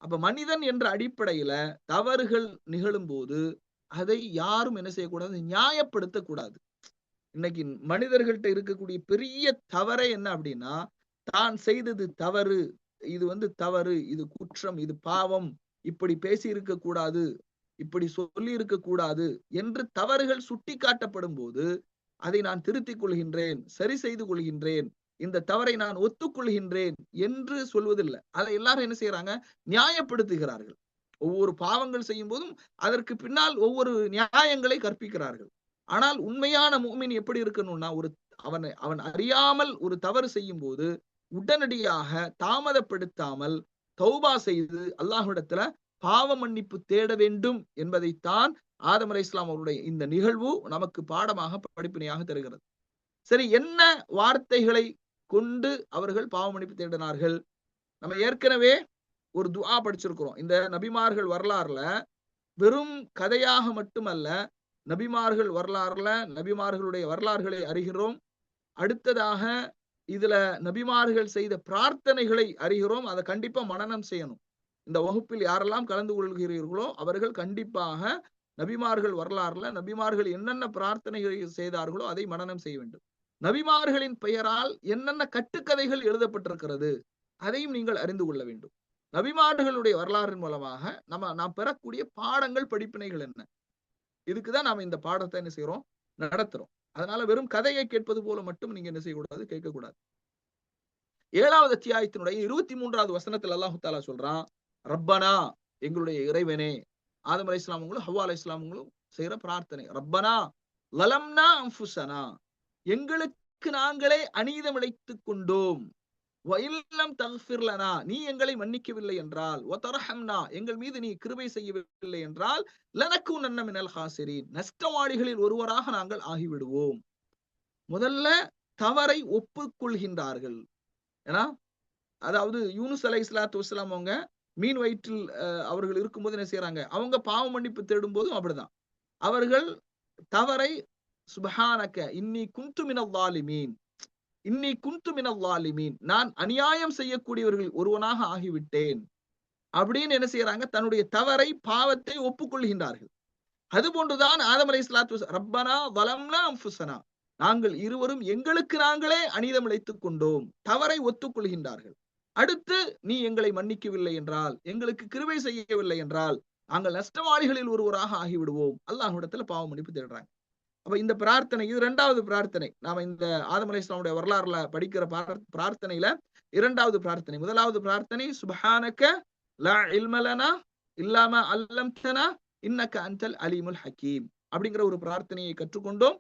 Speaker 1: அப்ப மனிதன் என்ற அடிப்படையில தவறுகள் நிகழும் போது அதை யாரும் என்ன செய்யக்கூடாது, நியாயப்படுத்த கூடாது. இன்னைக்கு மனிதர்கள்ட்ட இருக்கக்கூடிய பெரிய தவறே என்ன அப்படின்னா, தான் செய்தது தவறு, இது தவறு, இது குற்றம், இது பாவம், இப்படி பேசி இருக்க கூடாது, இப்படி சொல்லி இருக்க கூடாது என்று தவறுகள் சுட்டி காட்டப்படும் போது அதை நான் திருத்திக் கொள்கின்றேன், சரி செய்து கொள்கின்றேன், இந்த தவறை நான் ஒத்துக்கொள்கின்றேன் என்று சொல்வதில்லை. அதை எல்லாரும் என்ன செய்யறாங்க, நியாயப்படுத்துகிறார்கள். ஒவ்வொரு பாவங்கள் செய்யும் போதும் அதற்கு பின்னால் ஒவ்வொரு நியாயங்களை கற்பிக்கிறார்கள். ஆனால் உண்மையான முஃமின் எப்படி இருக்கணும்னா, அவன் அறியாமல் ஒரு தவறு செய்யும் போது உடனடியாக தாமதப்படுத்தாமல் தௌபா செய்து அல்லாஹ்விடத்துல பாவ மன்னிப்பு தேட வேண்டும் என்பதைத்தான் ஆதம் அலைஹிஸ்ஸலாம் அவருடைய இந்த நிகழ்வு நமக்கு பாடமாக படிப்பினையாக தருகிறது. சரி, என்ன வார்த்தைகளை கொண்டு அவர்கள் பாவ மன்னிப்பு தேடினார்கள்? நம்ம ஏற்கனவே ஒரு துஆ படிச்சிருக்கிறோம். இந்த நபிமார்கள் வரலாறுல வெறும் கதையாக மட்டுமல்ல, நபிமார்கள் வரலாறுல நபிமார்களுடைய வரலாறுகளை அறிகிறோம். அடுத்ததாக இதுல நபிமார்கள் செய்த பிரார்த்தனைகளை அறிகிறோம். அதை கண்டிப்பா மனனம் செய்யணும். இந்த வகுப்பில் யாரெல்லாம் கலந்து கொள்கிறீர்களோ அவர்கள் கண்டிப்பாக நபிமார்கள் வரலாறுல நபிமார்கள் என்னென்ன பிரார்த்தனைகளை செய்தார்களோ அதை மனனம் செய்ய வேண்டும். நபிமார்களின் பெயரால் என்னென்ன கட்டுக்கதைகள் எழுதப்பட்டிருக்கிறது அதையும் நீங்கள் அறிந்து கொள்ள வேண்டும். நபிமார்களுடைய வரலாறின் மூலமாக நாம் பெறக்கூடிய பாடங்கள், படிப்பினைகள் என்ன, இதுக்குதான் நாம இந்த பாடத்தை என்ன செய்யறோம், நடத்துறோம். அதனால வெறும் கதையை கேட்பது போல மட்டும் நீங்க என்ன செய்யக்கூடாது, கேட்கக்கூடாது. 7வது அத்தியாயத்தினுடைய 23வது வசனத்தில் அல்லாஹு தஆலா சொல்றான், ரப்பனா, எங்களுடைய இறைவனே. ஆதம் அலைஹிஸ்ஸலாமுங்களும் ஹவ்வா அலைஹிஸ்ஸலாமுங்களும் செய்யற பிரார்த்தனை, ரப்பனா லலம்னா அன்ஃபுஸனா, எங்களுக்கு நாங்களே அநீதம் இழைத்துக் கொண்டோம். வஇல்லம் தக்ஃபிர் லனா, நீ எங்களை மன்னிக்கவில்லை என்றால், வதர்ஹம்னா, எங்கள் மீது நீ கிருபை செய்யவில்லை என்றால், லனகுனன்ன மினல் ஹாசிரீன், நஷ்டவாளிகளில் ஒருவராக நாங்கள் ஆகிவிடுவோம். முதல்ல தவறை ஒப்புக்கொள்கின்றார்கள். ஏன்னா அதாவது யூனுஸ் அலைஹிஸ்ஸலாத்து வஸ்ஸலாம் அவங்க மீன் வயிற்றில் அவர்கள் இருக்கும்போது என்ன செய்யறாங்க, அவங்க பாவ மன்னிப்பு தேடும் போதும் அப்படிதான். அவர்கள் தவறை சுப்ஹானக இன்னி குன்து மினல் ஸாலிமீன், இன்னி குன்து மினல் ஸாலிமீன், நான் அநியாயம் செய்யக்கூடியவர்கள் ஒருவனாக ஆகிவிட்டேன் அப்படின்னு என்ன செய்யறாங்க, தன்னுடைய தவறை, பாவத்தை ஒப்புக்கொள்கின்றார்கள். அதுபோன்றுதான் ஆதம் அலைஹிஸ்ஸலாத்து வஸ்ஸலாம், ரப்பனா ஸலம்னா அன்ஃபுஸனா, நாங்கள் இருவரும் எங்களுக்கு நாங்களே அநீதம் இழைத்துக் கொண்டோம், தவறை ஒத்துக்கொள்கின்றார்கள். அடுத்து நீ எங்களை மன்னிக்கவில்லை என்றால், எங்களுக்கு கிருபை செய்யவில்லை என்றால், நாங்கள் நஷ்டவாளிகளில் ஒருவராக ஆகிவிடுவோம். அல்லாஹ்விடத்துல பாவ மன்னிப்பு தேடுறாங்க. அப்ப இந்த பிரார்த்தனை, இது 2வது பிரார்த்தனை. நாம இந்த ஆதம் அலைஹிஸ்ஸலாமுடைய வரலாறுல படிக்கிற பிரார்த்தனையில 2வது பிரார்த்தனை. 1வது பிரார்த்தனை சுப்ஹானக லா இல்ம லனா இல்லா மா அல்லம்தனா இன்னக அன்தல் அலீமுல் ஹக்கீம் அப்படிங்கிற ஒரு பிரார்த்தனையை கற்றுக்கொண்டோம்.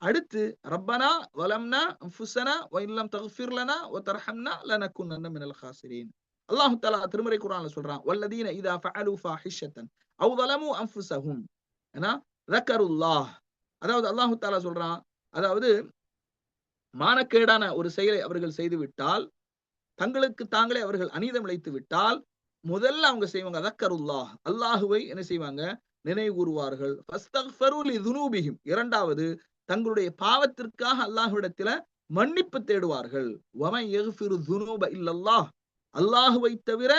Speaker 1: அடுத்து ரப்பனா வலம்னா அன்ஃபுஸனா வஇல்லம் தக்ஃபிர் லனா வதர்ஹம்னா லனகுனன்ன மினல் ஹாசிரீன். அல்லாஹ் தஆலா திருமறை குர்ஆன்ல சொல்றான், வல்லதீன இதா ஃபஅலு ஃபாஹிஷத்தன் அவ் ஸலமு அன்ஃபுஸஹும் ذكرுல்லாஹ். அதாவது அல்லாஹ் தஆலா சொல்றான், அதாவது மானக்கேடான ஒரு செயலை அவர்கள் செய்து விட்டால், தங்களுக்கு தாங்களே அவர்கள் அநீதம் இழைத்து விட்டால், முதல்ல அவங்க செய்வாங்க ذكرுல்லாஹ், அல்லாஹ்வை என்ன செய்வாங்க, நினைவு கூறுவார்கள். ஃபஸ்தக்ஃபரு லிதுனூபிஹிம், 2வது தங்களுடைய பாவத்திற்காக அல்லாஹ்விடத்தில மன்னிப்பு தேடுவார்கள். வமன் யக்ஃபிரு ذுனூப இல்லல்லாஹ், அல்லாஹ்வை தவிர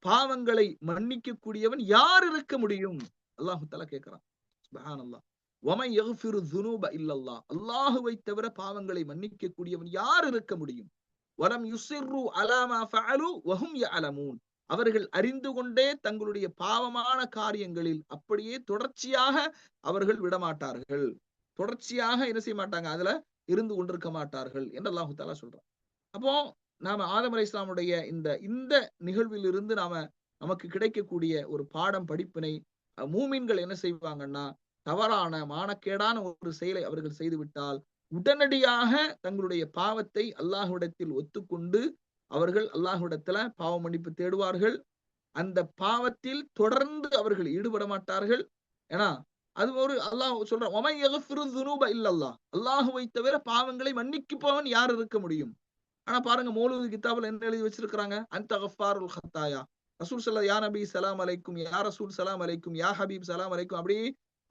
Speaker 1: பாவங்களை மன்னிக்க கூடியவன் யார் இருக்க முடியும்? அல்லாஹ் தஆலா கேக்குறான். சுப்ஹானல்லாஹ். வமன் யக்ஃபிரு ذுனூப இல்லல்லாஹ், அல்லாஹ்வை தவிர பாவங்களை மன்னிக்க கூடியவன் யார் இருக்க முடியும்? வலம் யுஸிர்ரு அலா மா ஃபஅலு வஹும் யஅலமூன், அவர்கள் அறிந்து கொண்டே தங்களுடைய பாவமான காரியங்களில் அப்படியே தொடர்ச்சியாக அவர்கள் விடமாட்டார்கள், தொடர்ச்சியாக என்ன செய்ய மாட்டாங்க, அதுல இருந்து கொண்டிருக்க மாட்டார்கள் என்று அல்லாஹ் தஆலா சொல்றான். அப்போ நாம ஆதம் அலைஹிஸ்ஸலாமுடைய இந்த நிகழ்விலிருந்து நமக்கு கிடைக்கக்கூடிய ஒரு பாடம் படிப்பினை, மூமின்கள் என்ன செய்வாங்கன்னா, தவறான மானக்கேடான ஒரு செயலை அவர்கள் செய்துவிட்டால் உடனடியாக தங்களுடைய பாவத்தை அல்லாஹ்விடத்தில் ஒத்துக்கொண்டு அவர்கள் அல்லாஹ்விடத்துல பாவ மன்னிப்பு தேடுவார்கள். அந்த பாவத்தில் தொடர்ந்து அவர்கள் ஈடுபட மாட்டார்கள். ஏன்னா அது ஒரு அல்லாஹ் சொல்றான், ஒமை யக்ஃபிரு ذுனூப இல்லல்லாஹ், அல்லாஹ்வை தவிர பாவங்களை மன்னிக்குப்பவன் யார் இருக்க முடியும்? ஆனா பாருங்க, மௌலூது கிதாபுல என்ன எழுதி வச்சிருக்காங்க, அந்த கஃபாருல் ஹத்தாயா. ரசூல் ஸல்லல்லாஹு யா நபி ஸலாம் அலைக்கும், யா ரசூல் ஸலாம் அலைக்கும், யா ஹபீப் ஸலாம் அலைக்கும். அப்படி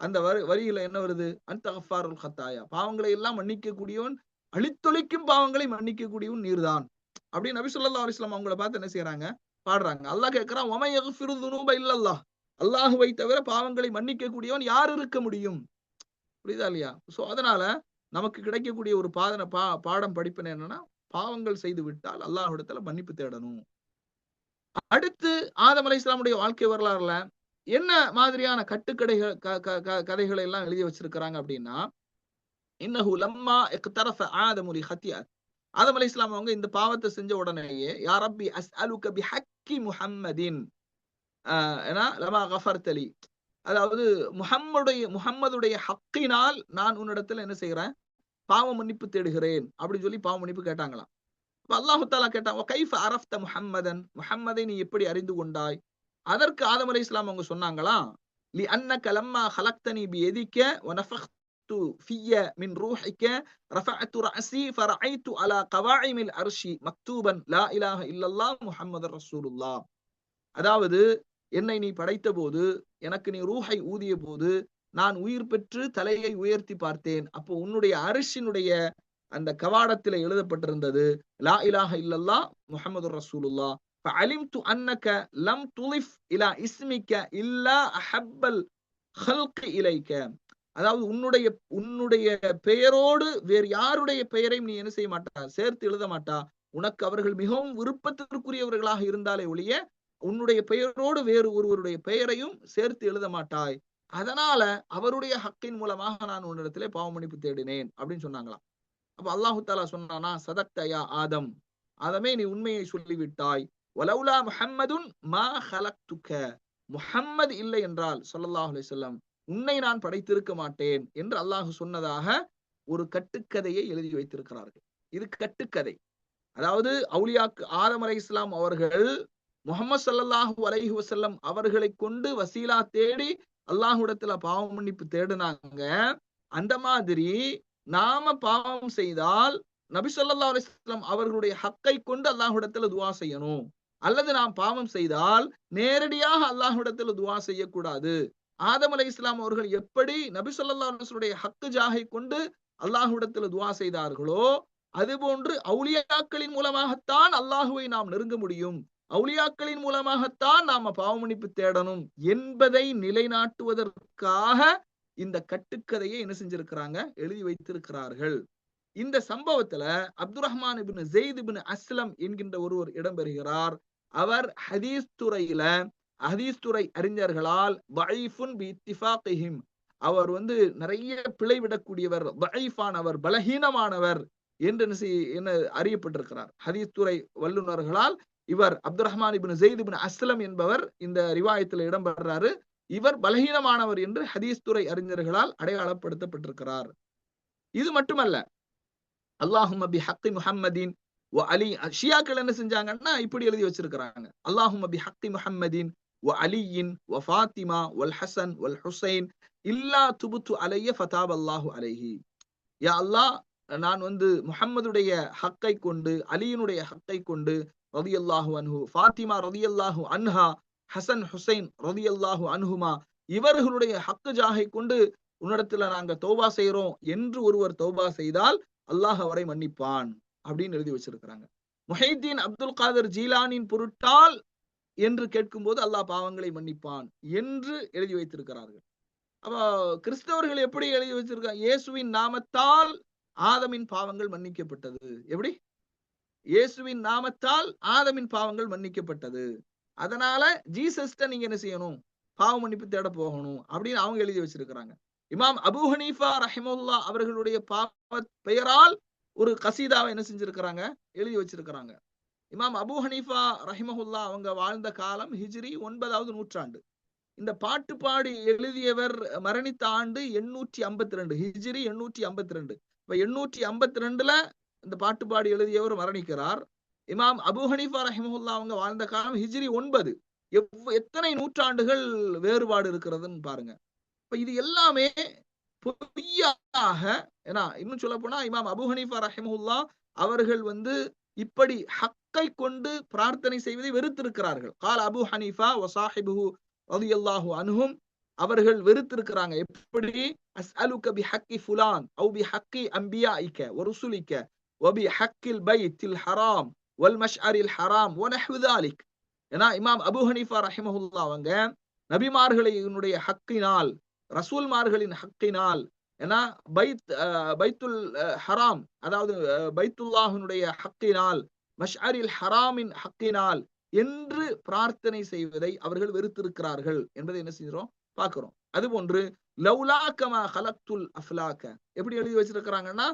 Speaker 1: அந்த வரியில என்ன வருது, அந்த கஃபாருல் ஹத்தாயா, பாவங்களை எல்லாம் மன்னிக்க கூடியவன், அழித்தொழிக்கும் பாவங்களை மன்னிக்க கூடியவன் நீர்தான். அப்படி நபி ஸல்லல்லாஹு அலைஹி வஸல்லம் அவங்கள பார்த்து என்ன செய்யறாங்க, பாடுறாங்க. அல்லாஹ் கேட்கிறான், ஒமை யக்ஃபிரு ذுனூப இல்லல்லாஹ், அல்லாஹ்வை தவிர பாவங்களை மன்னிக்க கூடியவன் யார் இருக்க முடியும்? புரியுதா இல்லையா? சோ அதனால நமக்கு கிடைக்கக்கூடிய ஒரு பாடம் படிப்பினை என்னன்னா, பாவங்கள் செய்து விட்டால் அல்லாஹ்விடத்துல மன்னிப்பு தேடணும். அடுத்து ஆதம் அலைஹிஸ்ஸலாமுடைய வாழ்க்கை வரலாறுல என்ன மாதிரியான கட்டுக்கதைகள் கதைகளை எல்லாம் எழுதி வச்சிருக்கிறாங்க அப்படின்னா, இன்னஹு லம்மா இக்தரஃப ஆதமு லி ஹத்தியத், ஆதம் அலைஹிஸ்ஸலாம் அவங்க இந்த பாவத்தை செஞ்ச உடனேயே, யா ரப்பி அஸ்அலுக பிஹக்கி முஹம்மதின் ஏன்னா லமா கஃபர்தலி, அதாவது முஹம்மதுடைய ஹக்கினால் நான் உன்னிடத்துல என்ன செய்கிறேன், பாவ மன்னிப்பு தேடுகிறேன் அப்படின்னு சொல்லி பாவ மன்னிப்பு கேட்டாங்களாம். அல்லாஹு தஆலா கேட்டான், கைஃப அரஃப்த முஹம்மதன், முஹம்மதை நீ எப்படி அறிந்து கொண்டாய்? அதற்கு ஆதம் அலைஹிஸ்ஸலாம் அவங்க சொன்னாங்களாம், லி அன்னக லம்மா ஹலக்தனி பியதிக வ நஃபக்து ஃபிய மின் ரூஹிக ரஃபஅது ரஅஸி ஃபரஅய்து அலா கவாயிமில் அர்ஷி மக்தூபன் லா இலாஹ இல்லல்லாஹ் முஹம்மதுர் ரசூலுல்லாஹ். அதாவது என்னை நீ படைத்த போது, எனக்கு நீ ரூஹை ஊதிய போது நான் உயிர் பெற்று தலையை உயர்த்தி பார்த்தேன். அப்போ உன்னுடைய அரிசினுடைய அந்த கவாடத்தில் எழுதப்பட்டிருந்தது, லா இலாஹ இல்லல்லாஹ் முஹம்மதுர் ரசூலுல்லாஹ். ஃபஅலிம்து அன்னக லம் துலிஃப் இலா இஸ்மிக இல்லா அஹப்பல் ஹல்கி இலைக்க. அதாவது உன்னுடைய பெயரோடு வேறு யாருடைய பெயரையும் நீ என்ன செய்ய மாட்டா, சேர்த்து எழுத மாட்டா. உனக்கு அவர்கள் மிகவும் விருப்பத்திற்குரியவர்களாக இருந்தாலே ஒழிய உன்னுடைய பெயரோடு வேறு ஒருவருடைய பெயரையும் சேர்த்து எழுத மாட்டாய். அதனால அவருடைய ஹக்கின் மூலமாக நான் உன்னிடத்திலே பாவ மன்னிப்பு தேடினேன் அப்படின்னு சொன்னாங்களாம். அப்ப அல்லாஹு தஆலா சொன்னானா, சதக்த யா ஆதம், ஆதமே நீ உண்மையை சொல்லிவிட்டாய். வலௌலா முஹம்மதுன் மா ஹலக்துக, முஹம்மது இல்லை என்றால் ஸல்லல்லாஹு அலைஹி வஸல்லம் உன்னை நான் படைத்திருக்க மாட்டேன் என்று அல்லாஹ் சொன்னதாக ஒரு கட்டுக்கதையை எழுதி வைத்திருக்கிறார்கள். இது கட்டுக்கதை. அதாவது அவுலியாக்கு ஆதம் அலைஹிஸ்ஸலாம் அவர்கள் முஹம்மது ஸல்லல்லாஹு அலைஹி வஸல்லம் அவர்களை கொண்டு வசீலா தேடி அல்லாஹ்விடத்துல பாவ மன்னிப்பு தேடினாங்க. அந்த மாதிரி நாம பாவம் செய்தால் நபி ஸல்லல்லாஹு அலைஹி வஸல்லம் அவர்களுடைய ஹக்கை கொண்டு அல்லாஹ்விடத்துல துஆ செய்யணும். அல்லது நாம் பாவம் செய்தால் நேரடியாக அல்லாஹ்விடத்துல துஆ செய்யக்கூடாது. ஆதம் அலைஹிஸ்ஸலாம் அவர்கள் எப்படி நபி ஸல்லல்லாஹு அலைஹி வஸல்லுடைய ஹக்கு ஜாஹை கொண்டு அல்லாஹ்விடத்துல துஆ செய்தார்களோ, அதுபோன்று அவுலியாக்களின் மூலமாகத்தான் அல்லாஹுவை நாம் நெருங்க முடியும், அவுலியாக்களின் மூலமாகத்தான் நாம பாவ மன்னிப்பு தேடணும் என்பதை நிலைநாட்டுவதற்காக இந்த கட்டுக்கதையை என்ன செஞ்சிருக்கிறாங்க, எழுதி வைத்திருக்கிறார்கள். இந்த சம்பவத்துல அப்துர் ரஹ்மான் இப்னு ஸெய்த் இப்னு அஸ்லம் என்கின்ற ஒருவர் இடம்பெறுகிறார். அவர் ஹதீஸ் துறை அறிஞர்களால் தஈஃபுன் பி இத்திஃபாகிஹிம், அவர் நிறைய பிழை விடக்கூடியவர், தஈஃபானவர், பலஹீனமானவர் என்று என்ன அறியப்பட்டிருக்கிறார். ஹதீஸ் துறை வல்லுநர்களால் இவர் அப்துர் ரஹ்மான் இப்னு ஸெய்த் இப்னு அஸ்லம் என்பவர் இந்த ரிவாயத்தில் இடம்பெறாரு. இவர் பலஹீனமானவர் என்று ஹதீஸ் துறை அறிஞர்களால் அடையாளப்படுத்தப்பட்டிருக்கிறார். இது மட்டுமல்ல, அல்லாஹும்ம பி ஹக்கி முஹம்மதின் வ அலி, ஷியாக்கள் என்ன செஞ்சாங்கன்னா இப்படி எழுதி வச்சிருக்கிறாங்க, அல்லாஹும்ம பி ஹக்கி முஹம்மதின் வ அலியின் வ ஃபாத்திமா வல் ஹசன் வல் ஹுசைன் இல்லா துபுத்து அலைய ஃபதாப் அல்லாஹு அலைஹி. யா அல்லாஹ், நான் முஹம்மதுடைய ஹக்கை கொண்டு, அலியினுடைய ஹக்கை கொண்டு, ரலியல்லாஹு அன்ஹு, ஃபாத்திமா ரலியல்லாஹு அன்ஹா, ஹசன் ஹுசைன் ரலியல்லாஹு அன்ஹுமா, இவர்களுடைய ஹக்கு ஜாஹை கொண்டு உன்னிடத்துல நாங்க தௌபா செய்யறோம் என்று ஒருவர் தௌபா செய்தால் அல்லாஹ் அவரை மன்னிப்பான் அப்படின்னு எழுதி வச்சிருக்கிறாங்க. முஹைதீன் அப்துல் காதர் ஜீலானின் பொருட்டால் என்று கேட்கும் போது அல்லாஹ் பாவங்களை மன்னிப்பான் என்று எழுதி வைத்திருக்கிறார்கள். அப்ப கிறிஸ்தவர்கள் எப்படி எழுதி வச்சிருக்காங்க, இயேசுவின் நாமத்தால் ஆதமின் பாவங்கள் மன்னிக்கப்பட்டது. எப்படி? இயேசுவின் நாமத்தால் ஆதமின் பாவங்கள் மன்னிக்கப்பட்டது, அதனால ஜீசஸ்ட நீங்க என்ன செய்யணும், பாவ மன்னிப்பு தேட போகணும் அப்படின்னு அவங்க எழுதி வச்சிருக்கிறாங்க. இமாம் அபூ ஹனீஃபா ரஹிமஹுல்லாஹ் அவர்களுடைய பெயரால் ஒரு கசீதாவை என்ன செஞ்சிருக்கிறாங்க, எழுதி வச்சிருக்கிறாங்க. இமாம் அபு ஹனீஃபா ரஹிமஹுல்லா அவங்க வாழ்ந்த காலம் ஹிஜ்ரி 9வது நூற்றாண்டு. இந்த பாட்டு பாடி எழுதியவர் மரணித்த ஆண்டு 852, ஹிஜ்ரி 852. இப்ப 852ல இந்த பாட்டு பாடி எழுதியவர் மரணிக்கிறார். இமாம் அபு ஹனீஃபா ரஹிமஹுல்லா அவங்க வாழ்ந்த காலம் ஹிஜ்ரி 9. எத்தனை நூற்றாண்டுகள் வேறுபாடு இருக்கிறதுன்னு பாருங்க. இப்ப இது எல்லாமே பொய்யாக, ஏன்னா இன்னும் சொல்ல போனா இமாம் அபு ஹனீஃபா ரஹிமஹுல்லா அவர்கள் இப்படி ஹக்கை கொண்டு பிரார்த்தனை செய்வதை வெறுத்திருக்கிறார்கள். கால் அபு ஹனீஃபா வசாஹிபுஹு ரலியல்லாஹு அன்ஹும், அவர்கள் வெறுத்திருக்கிறாங்க. எப்படி? அஸ்அலுக பிஹக்கி ஃபுலான் அவ் பிஹக்கி அன்பியாஇக வ ருசுலிக வ பிஹக்கில் பைத்தில் ஹராம் வல் மஷ்அரில் ஹராம் வ நஹ்வு ذلك. ஏன்னா இமாம் அபு ஹனீஃபா ரஹிமஹுல்லா அவங்க நபிமார்களினுடைய ஹக்கினால், ரசூல்மார்களின் ஹக்கினால், ஏன்னா பைத்துல் ஹராம், அதாவது பைத்துல்லாஹினுடைய ஹக்கினால், மஷ்அரில் ஹராமின் ஹக்கினால் என்று பிரார்த்தனை செய்வதை அவர்கள் வெறுத்திருக்கிறார்கள் என்பதை என்ன செய்கிறோம், பார்க்கிறோம். அதுபோன்று லௌலா கமா ஹலக்துல் அஃப்லாக எப்படி எழுதி வச்சிருக்கிறாங்கன்னா,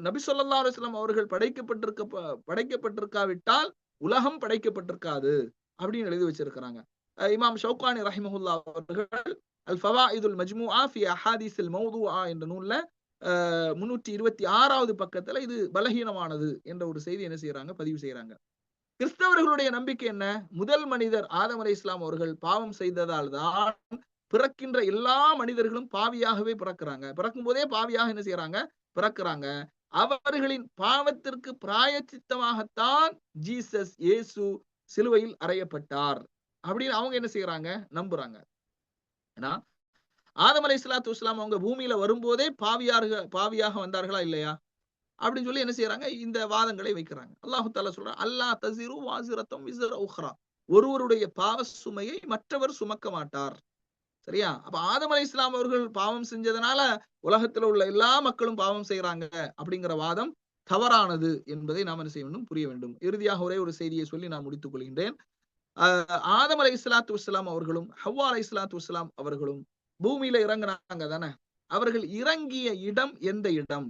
Speaker 1: நபி ஸல்லல்லாஹு அலைஹி வஸல்லம் அவர்கள் படைக்கப்பட்டிருக்காவிட்டால் உலகம் படைக்கப்பட்டிருக்காது அப்படின்னு எழுதி வச்சிருக்கிறாங்க. இமாம் ஷௌகானி ரஹிமஹுல்லா அவர்கள் அல் ஃபவாயிதுல் மஜ்மூஆ ஃபி அஹாதீஸில் மௌதுஆ என்ற நூல்ல 326வது பக்கத்துல இது பலகீனமானது என்ற ஒரு செய்தி என்ன செய்யறாங்க, பதிவு செய்யறாங்க. கிறிஸ்தவர்களுடைய நம்பிக்கை என்ன? முதல் மனிதர் ஆதம் அலைஹிஸ்ஸலாம் அவர்கள் பாவம் செய்ததால் தான் பிறக்கின்ற எல்லா மனிதர்களும் பாவியாகவே பிறக்கிறாங்க. பிறக்கும் போதே பாவியாக என்ன செய்யறாங்க, பிறக்கிறாங்க. அவர்களின் பாவத்திற்கு பிராயச்சித்தமாகத்தான் ஜீசஸ் இயேசு சிலுவையில் அறையப்பட்டார் அப்படின்னு அவங்க என்ன செய்யறாங்க, நம்புறாங்க. ஏன்னா ஆதம் அலைஹிஸ்ஸலாத்து வஸ்ஸலாம் அவங்க பூமியில வரும்போதே பாவியாக வந்தார்களா இல்லையா அப்படின்னு சொல்லி என்ன செய்யறாங்க, இந்த வாதங்களை வைக்கிறாங்க. அல்லாஹ் தஆலா சொல்றான், அல்லா தஸிரு வாஸிரத்தும் விஸ்ர உக்ரா, ஒருவருடைய பாவ சுமையை மற்றவர் சுமக்க மாட்டார். சரியா? அப்ப ஆதம் அலைஹிஸ்ஸலாம் அவர்கள் பாவம் செஞ்சதுனால உலகத்துல உள்ள எல்லா மக்களும் பாவம் செய்யறாங்க அப்படிங்கிற வாதம் தவறானது என்பதை நாம் என்ன செய்ய வேண்டும், புரிய வேண்டும். இறுதியாக ஒரே ஒரு செய்தியை சொல்லி நான் முடித்துக் கொள்கின்றேன். ஆதம் அலைஹிஸ்ஸலாத்து வஸ்ஸலாம் அவர்களும் ஹவ்வா அலைஹிஸ்ஸலாத்து வஸ்ஸலாம் அவர்களும் பூமியில இறங்குனாங்க தானே. அவர்கள் இறங்கிய இடம் எந்த இடம்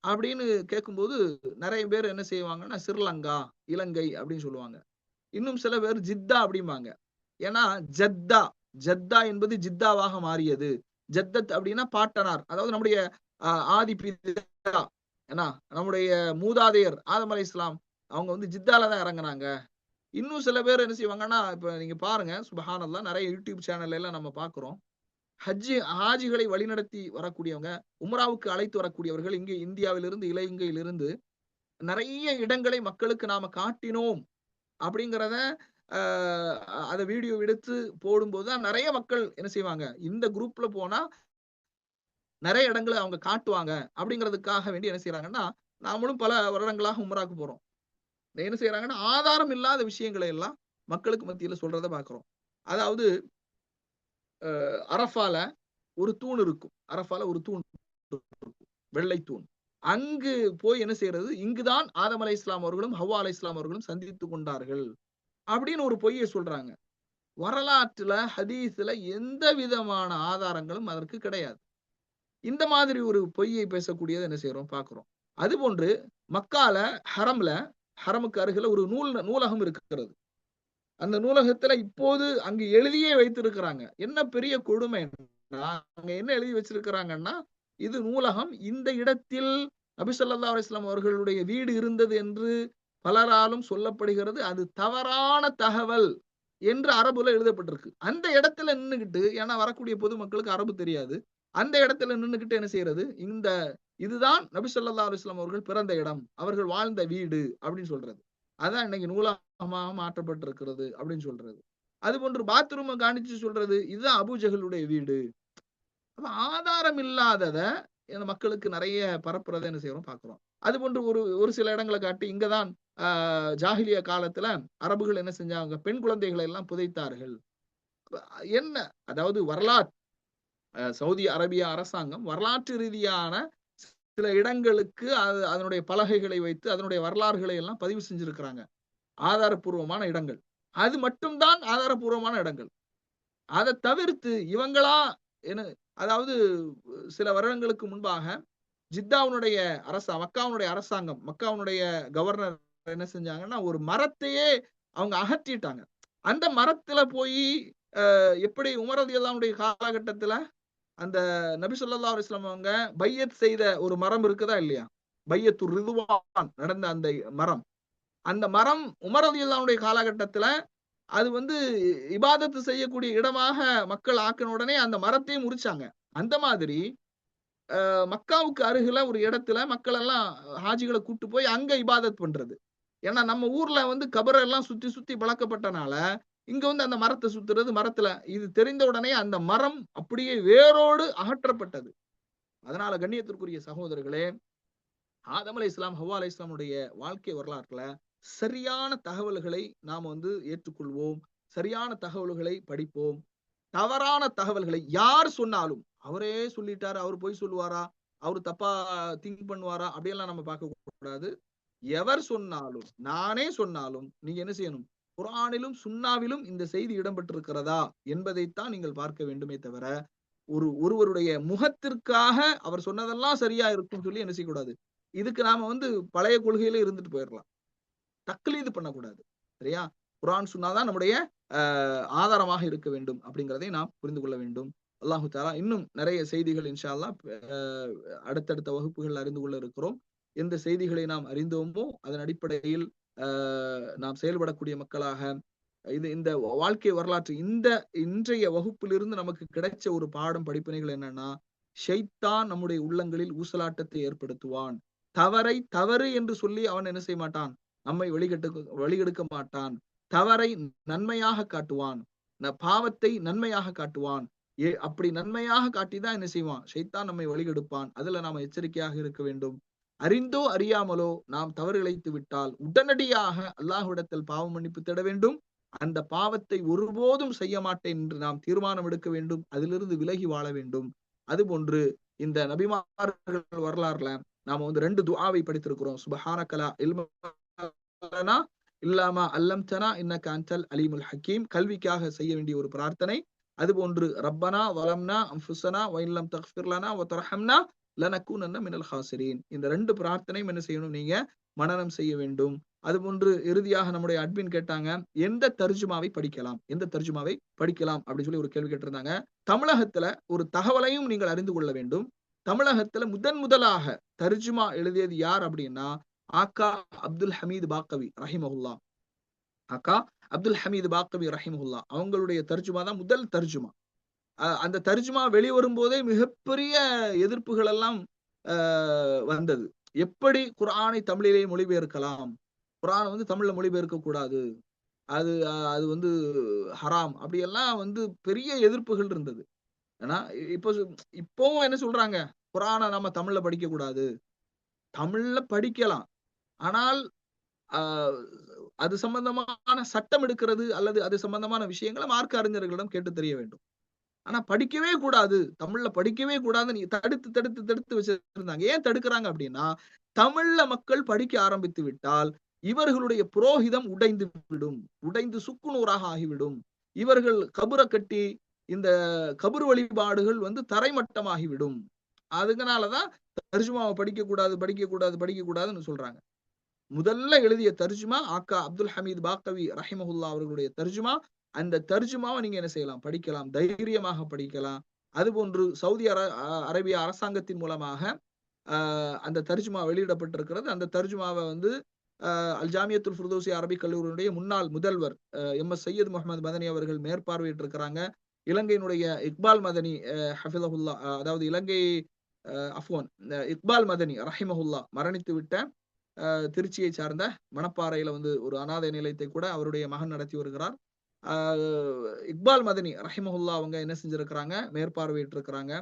Speaker 1: அப்படின்னு கேட்கும்போது நிறைய பேர் என்ன செய்வாங்கன்னா, ஸ்ரீலங்கா, இலங்கை அப்படின்னு சொல்லுவாங்க. இன்னும் சில பேர் ஜித்தா அப்படிம்பாங்க. ஏன்னா ஜத்தா என்பது ஜித்தாவாக மாறியது. ஜத்தத் அப்படின்னா பாட்டனார், அதாவது நம்முடைய ஆதி பிதா, ஏன்னா நம்முடைய மூதாதையர் ஆதம் அலைஹிஸ்ஸலாம் அவங்க ஜித்தால தான் இறங்குனாங்க. இன்னும் சில பேர் என்ன செய்வாங்கன்னா, இப்ப நீங்க பாருங்க சுப்ஹானல்லாஹ், நிறைய யூடியூப் சேனல்ல எல்லாம் நம்ம பாக்குறோம். ஹாஜிகளை வழிநடத்தி வரக்கூடியவங்க, உம்ராவுக்கு அழைத்து வரக்கூடியவர்கள் இங்கே இந்தியாவிலிருந்து இலங்கையிலிருந்து நிறைய இடங்களை மக்களுக்கு நாம காட்டினோம் அப்படிங்கிறத அதை வீடியோ எடுத்து போடும்போது தான் நிறைய மக்கள் என்ன செய்வாங்க, இந்த குரூப்ல போனா நிறைய இடங்களை அவங்க காட்டுவாங்க அப்படிங்கிறதுக்காக வேண்டி என்ன செய்யறாங்கன்னா, நாமளும் பல வருடங்களாக உம்ராக்கு போறோம். என்ன செய்யறாங்கன்னா, ஆதாரம் இல்லாத விஷயங்களை எல்லாம் மக்களுக்கு மத்தியில சொல்றதை பாக்குறோம். அதாவது அரஃபால ஒரு தூண் இருக்கும், அரஃபால ஒரு தூண் இருக்கும், வெள்ளை தூண். அங்கு போய் என்ன செய்யறது, இங்குதான் ஆதம் அலைஹிஸ்ஸலாம் அவர்களும் ஹவ்வா அலைஹிஸ்ஸலாம் அவர்களும் சந்தித்துக் கொண்டார்கள் அப்படின்னு ஒரு பொய்யை சொல்றாங்க. வரலாற்றுல ஹதீஸ்ல எந்த விதமான ஆதாரங்களும் அதற்கு கிடையாது. இந்த மாதிரி ஒரு பொய்யை பேசக்கூடியதை என்ன செய்யறோம், பாக்குறோம். அதுபோன்று மக்கால ஹரமுக்கு அருகில ஒரு நூலகம் இருக்கிறது. அந்த நூலகத்துல இப்போது அங்கு எழுதியே வைத்திருக்கிறாங்க. என்ன பெரிய கொடுமை, அங்க என்ன எழுதி வச்சிருக்கிறாங்கன்னா, இது நூலகம், இந்த இடத்தில் நபி ஸல்லல்லாஹு அலைஹி வஸல்லம் அவர்களுடைய வீடு இருந்தது என்று பலராலும் சொல்லப்படுகிறது. அது தவறான தகவல் என்று அரபுல எழுதப்பட்டிருக்கு. அந்த இடத்துல நின்னுகிட்டு, ஏன்னா வரக்கூடிய பொதுமக்களுக்கு அரபு தெரியாது, அந்த இடத்துல நின்னுகிட்டு என்ன செய்யறது, இதுதான் நபி ஸல்லல்லாஹு அலைஹி வஸல்லம் அவர்கள் பிறந்த இடம், அவர்கள் வாழ்ந்த வீடு அப்படின்னு சொல்றது. அதான் இன்னைக்கு நூலகமாக மாற்றப்பட்டிருக்கிறது அப்படின்னு சொல்றது. அது போன்று பாத்ரூமை காணிச்சு சொல்றது, இதுதான் அபூஜஹலுடைய வீடு. அப்ப ஆதாரம் இல்லாதத மக்களுக்கு நிறைய பரப்புறதை என்ன செய்யறோம், பாக்குறோம். அது போன்று ஒரு சில இடங்களை காட்டி, இங்கதான் ஜாஹிலியா காலத்துல அரபுகள் என்ன செஞ்சாங்க, பெண் குழந்தைகளை எல்லாம் புதைத்தார்கள். என்ன, அதாவது சவுதி அரேபியா அரசாங்கம் வரலாற்று ரீதியான சில இடங்களுக்கு அதனுடைய பலகைகளை வைத்து அதனுடைய வரலாறுகளை எல்லாம் பதிவு செஞ்சிருக்கிறாங்க, ஆதாரப்பூர்வமான இடங்கள். அது மட்டும்தான் ஆதாரப்பூர்வமான இடங்கள். அதை தவிர்த்து இவங்களா என்ன, அதாவது சில வருடங்களுக்கு முன்பாக ஜித்தாவுடைய மக்காவுடைய அரசாங்கம், மக்காவுடைய கவர்னர் என்ன செஞ்சாங்கன்னா ஒரு மரத்தையே அவங்க அகற்றிட்டாங்க. அந்த மரத்துல போய் எப்படி உமர் ரலியல்லாஹுடைய காலகட்டத்துல அந்த நபி ஸல்லல்லாஹு அலைஹி வஸல்லம் அவங்க பையத் செய்த ஒரு மரம் இருக்குதா இல்லையா? பையத்துர் ரிதுவான் நடந்த அந்த மரம். அந்த மரம் உமர் ரலியல்லாஹுடைய காலகட்டத்துல அது வந்து இபாதத்து செய்யக்கூடிய இடமாக மக்கள் ஆக்கின உடனே அந்த மரத்தையும் முறிச்சாங்க. அந்த மாதிரி மக்காவுக்கு அருகில ஒரு இடத்துல மக்கள் எல்லாம் ஹாஜிகள கூட்டு போய் அங்க இபாதத் பண்றது. ஏன்னா நம்ம ஊர்ல வந்து கபர எல்லாம் சுத்தி சுத்தி பழக்கப்பட்டனால, இங்க வந்து அந்த மரத்த சுத்துறது மரத்துல இது தெரிந்த உடனே அந்த மரம் அப்படியே வேரோடு அகற்றப்பட்டது. அதனால கண்ணியத்திற்குரிய சகோதரர்களே, ஆதம் அலைஹிஸ்ஸலாம், ஹவ்வா அலைஹிஸ்ஸலாமுடைய வாழ்க்கை வரலாற்றுல சரியான தகவல்களை நாம வந்து ஏற்றுக்கொள்வோம். சரியான தகவல்களை படிப்போம். தவறான தகவல்களை யார் சொன்னாலும், அவரே சொல்லிட்டாரு, அவரு பொய் சொல்லுவாரா? அவரு தப்பா திங்க் பண்ணுவாரா? அப்படியெல்லாம் நம்ம பார்க்க கூடாது. எவர் சொன்னாலும், நானே சொன்னாலும், நீங்க என்ன செய்யணும்? குர்ஆனிலும், சுன்னாவிலும் இந்த செய்தி இடம்பெற்றிருக்கிறதா என்பதைத்தான் நீங்கள் பார்க்க வேண்டுமே தவிர, ஒருவருடைய முகத்திற்காக அவர் சொன்னதெல்லாம் சரியா இருக்கும்னு சொல்லி என்ன செய்யக்கூடாது. இதுக்கு நாம வந்து பழைய கொள்கையில இருந்துட்டு போயிரலாம். தக்லீது பண்ணக்கூடாது. சரியா? குர்ஆன் சுன்னா தான் நம்முடைய ஆதாரமாக இருக்க வேண்டும் அப்படிங்கிறதை நாம் புரிந்து கொள்ள வேண்டும். அல்லாஹு தஆலா இன்னும் நிறைய செய்திகள் இன்ஷா அல்லாஹ் அடுத்தடுத்த வகுப்புகள் அறிந்து கொள்ள இருக்கிறோம். எந்த செய்திகளை நாம் அறிந்தோமோ அதன் அடிப்படையில் நாம் செயல்படக்கூடிய மக்களாக இந்த வாழ்க்கை வரலாற்று இன்றைய வகுப்பிலிருந்து நமக்கு கிடைச்ச ஒரு பாடம் படிப்பினைகள் என்னன்னா, ஷைத்தான் நம்முடைய உள்ளங்களில் ஊசலாட்டத்தை ஏற்படுத்துவான். தவறை தவறு என்று சொல்லி அவன் என்ன செய்ய மாட்டான்? நம்மை வழிகெடுக்க மாட்டான். தவறை நன்மையாக காட்டுவான். பாவத்தை நன்மையாக காட்டுவான். அப்படி நன்மையாக காட்டிதான் என்ன செய்வான்? ஷைத்தான் நம்மை வழிகெடுப்பான். அதுல நாம எச்சரிக்கையாக இருக்க வேண்டும். அறிந்தோ அறியாமலோ நாம் தவறு இழைத்து விட்டால் உடனடியாக அல்லாஹ்விடத்தில் பாவ மன்னிப்பு தேட வேண்டும். அந்த பாவத்தை ஒருபோதும் செய்ய மாட்டேன் என்று நாம் தீர்மானம் எடுக்க வேண்டும். அதிலிருந்து விலகி வாழ வேண்டும். அதுபோன்று இந்த நபிமார்கள் வரலாறுல நாம வந்து 2 துஆவை படித்திருக்கிறோம். சுப்ஹானக லா இல்ம லனா இல்லா மா அல்லம்தனா இன்னக அன்தல் அலீமுல் ஹக்கீம். கல்விக்காக செய்ய வேண்டிய ஒரு பிரார்த்தனை. அதுபோன்று ரப்பனா வலம்னா அன்ஃபுஸனா வ இன் லம் தக்ஃபிர் லனா வ தர்ஹம்னா லனக்கூனன்ன மினல் ஹாசிரீன். இந்த 2 பிரார்த்தனையும் என்ன செய்யணும்? நீங்க மனனம் செய்ய வேண்டும். அதுபோன்று இறுதியாக நம்முடைய அட்மின் கேட்டாங்க, எந்த தர்ஜுமாவை படிக்கலாம்? எந்த தர்ஜுமாவை படிக்கலாம் அப்படின்னு சொல்லி ஒரு கேள்வி கேட்டிருந்தாங்க. தமிழகத்துல ஒரு தகவலையும் நீங்கள் அறிந்து கொள்ள வேண்டும். தமிழகத்துல முதலாக தர்ஜுமா எழுதியது யார் அப்படின்னா, ஆக்கா அப்துல் ஹமீது பாக்கவி ரஹிமஹுல்லா. ஆக்கா அப்துல் ஹமீது பாக்கவி ரஹிமஹுல்லா அவங்களுடைய தர்ஜுமா தான் முதல் தர்ஜுமா. அந்த தர்ஜுமா வெளிவரும் போதே மிகப்பெரிய எதிர்ப்புகள் எல்லாம் வந்தது. எப்படி குர்ஆனை தமிழிலே மொழிபெயர்க்கலாம்? குர்ஆனை வந்து தமிழ்ல மொழிபெயர்க்க கூடாது. அது அது வந்து ஹராம். அப்படியெல்லாம் வந்து பெரிய எதிர்ப்புகள் இருந்தது. ஏன்னா இப்பவும் என்ன சொல்றாங்க? குர்ஆனை நம்ம தமிழ்ல படிக்க கூடாது. தமிழ்ல படிக்கலாம். ஆனால் அ அது சம்பந்தமான சட்டம் எடுக்கிறது அல்லது அது சம்பந்தமான விஷயங்கள மார்க்க அறிஞர்களிடம் கேட்டு தெரிய வேண்டும். ஆனா படிக்கவே கூடாது. தமிழ்ல படிக்கவே கூடாதுன்னு தடுத்து வச்சிருந்தாங்க. ஏன் தடுக்குறாங்க அப்படின்னா, தமிழ்ல மக்கள் படிக்க ஆரம்பித்து விட்டால், இவர்களுடைய புரோகிதம் உடைந்து விடும். உடைந்து சுக்குநூறாக ஆகிவிடும். இவர்கள் கபர கட்டி இந்த கபர் வழிபாடுகள் வந்து தரைமட்டமாகிவிடும். அதனால தான் தர்ஜுமாவை படிக்கக்கூடாதுன்னு சொல்றாங்க. முதல்ல எழுதிய தர்ஜுமா ஆக்கா அப்துல் ஹமீது பாக்கவி ரஹிமஹுல்லா அவர்களுடைய தர்ஜுமா. அந்த தர்ஜுமாவை நீங்க என்ன செய்யலாம்? படிக்கலாம். தைரியமாக படிக்கலாம். அதுபோன்று சவுதி அரேபியா அரசாங்கத்தின் மூலமாக அந்த தர்ஜுமா வெளியிடப்பட்டிருக்கிறது. அந்த தர்ஜுமாவை வந்து அல் ஜாமியத்துல் ஃபிர்தௌசி அரபிக் கல்லூரியினுடைய முன்னாள் முதல்வர் எம்.எஸ். சையத் முஹம்மது மதனி அவர்கள் மேற்பார்வையிட்டு இருக்கிறாங்க. இலங்கையினுடைய இக்பால் மதனி ஹஃபிதஹுல்லா அதாவது இலங்கை இக்பால் மதனி ரஹிமஹுல்லா மரணித்து விட்ட திருச்சியை சார்ந்த மணப்பாறையில வந்து ஒரு அனாதை நிலையத்தை கூட அவருடைய மகன் நடத்தி வருகிறார். இக்பால் மதனி ரஹிமஹுல்லா அவங்க என்ன செஞ்சிருக்கிறாங்க? மேற்பார்வையிட்டு இருக்கிறாங்க.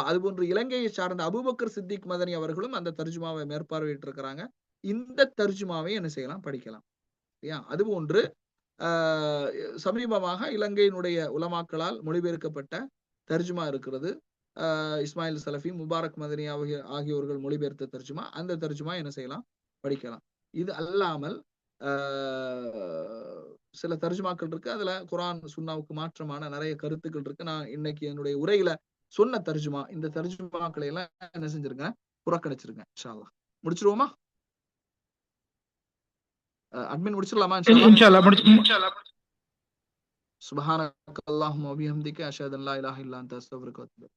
Speaker 1: அதுபோன்று இலங்கையை சார்ந்த அபூபக்கர் சித்திக் மதனி அவர்களும் அந்த தர்ஜுமாவை மேற்பார்வையிட்டு இருக்கிறாங்க. இந்த தர்ஜுமாவை என்ன செய்யலாம்? படிக்கலாம். அதுபோன்று சமீபமாக இலங்கையினுடைய உலமாக்களால் மொழிபெயர்க்கப்பட்ட தர்ஜுமா இருக்கிறது. இஸ்மாயில் சலஃபி, முபாரக் மதனி ஆகியோர்கள் மொழிபெயர்த்த தர்ஜுமா. அந்த தர்ஜுமா என்ன செய்யலாம்? படிக்கலாம். இது அல்லாமல் சில தர்ஜுமாக்கள் இருக்கு. அதுல குர்ஆன் சுன்னாவுக்கு மாற்றமான நிறைய கருத்துக்கள் இருக்கு. நான் இன்னைக்கு என்னுடைய உரையில சொன்ன தர்ஜுமா, இந்த தர்ஜுமாக்களை எல்லாம் என்ன செஞ்சிருங்க? புறக்கணிச்சிருங்க. இன்ஷா அல்லாஹ். முடிச்சிருவோமா? அட்மின் முடிச்சிடலாமா?
Speaker 2: இன்ஷா அல்லாஹ் முடிச்சு
Speaker 1: சுப்ஹானக அல்லாஹும்ம வ பிஹம்திக அஷ்ஹது அன் லா இலாஹா இல்லா அன்த அஸ்தக்ஃபிருக வ அத்தூபு இலைக்.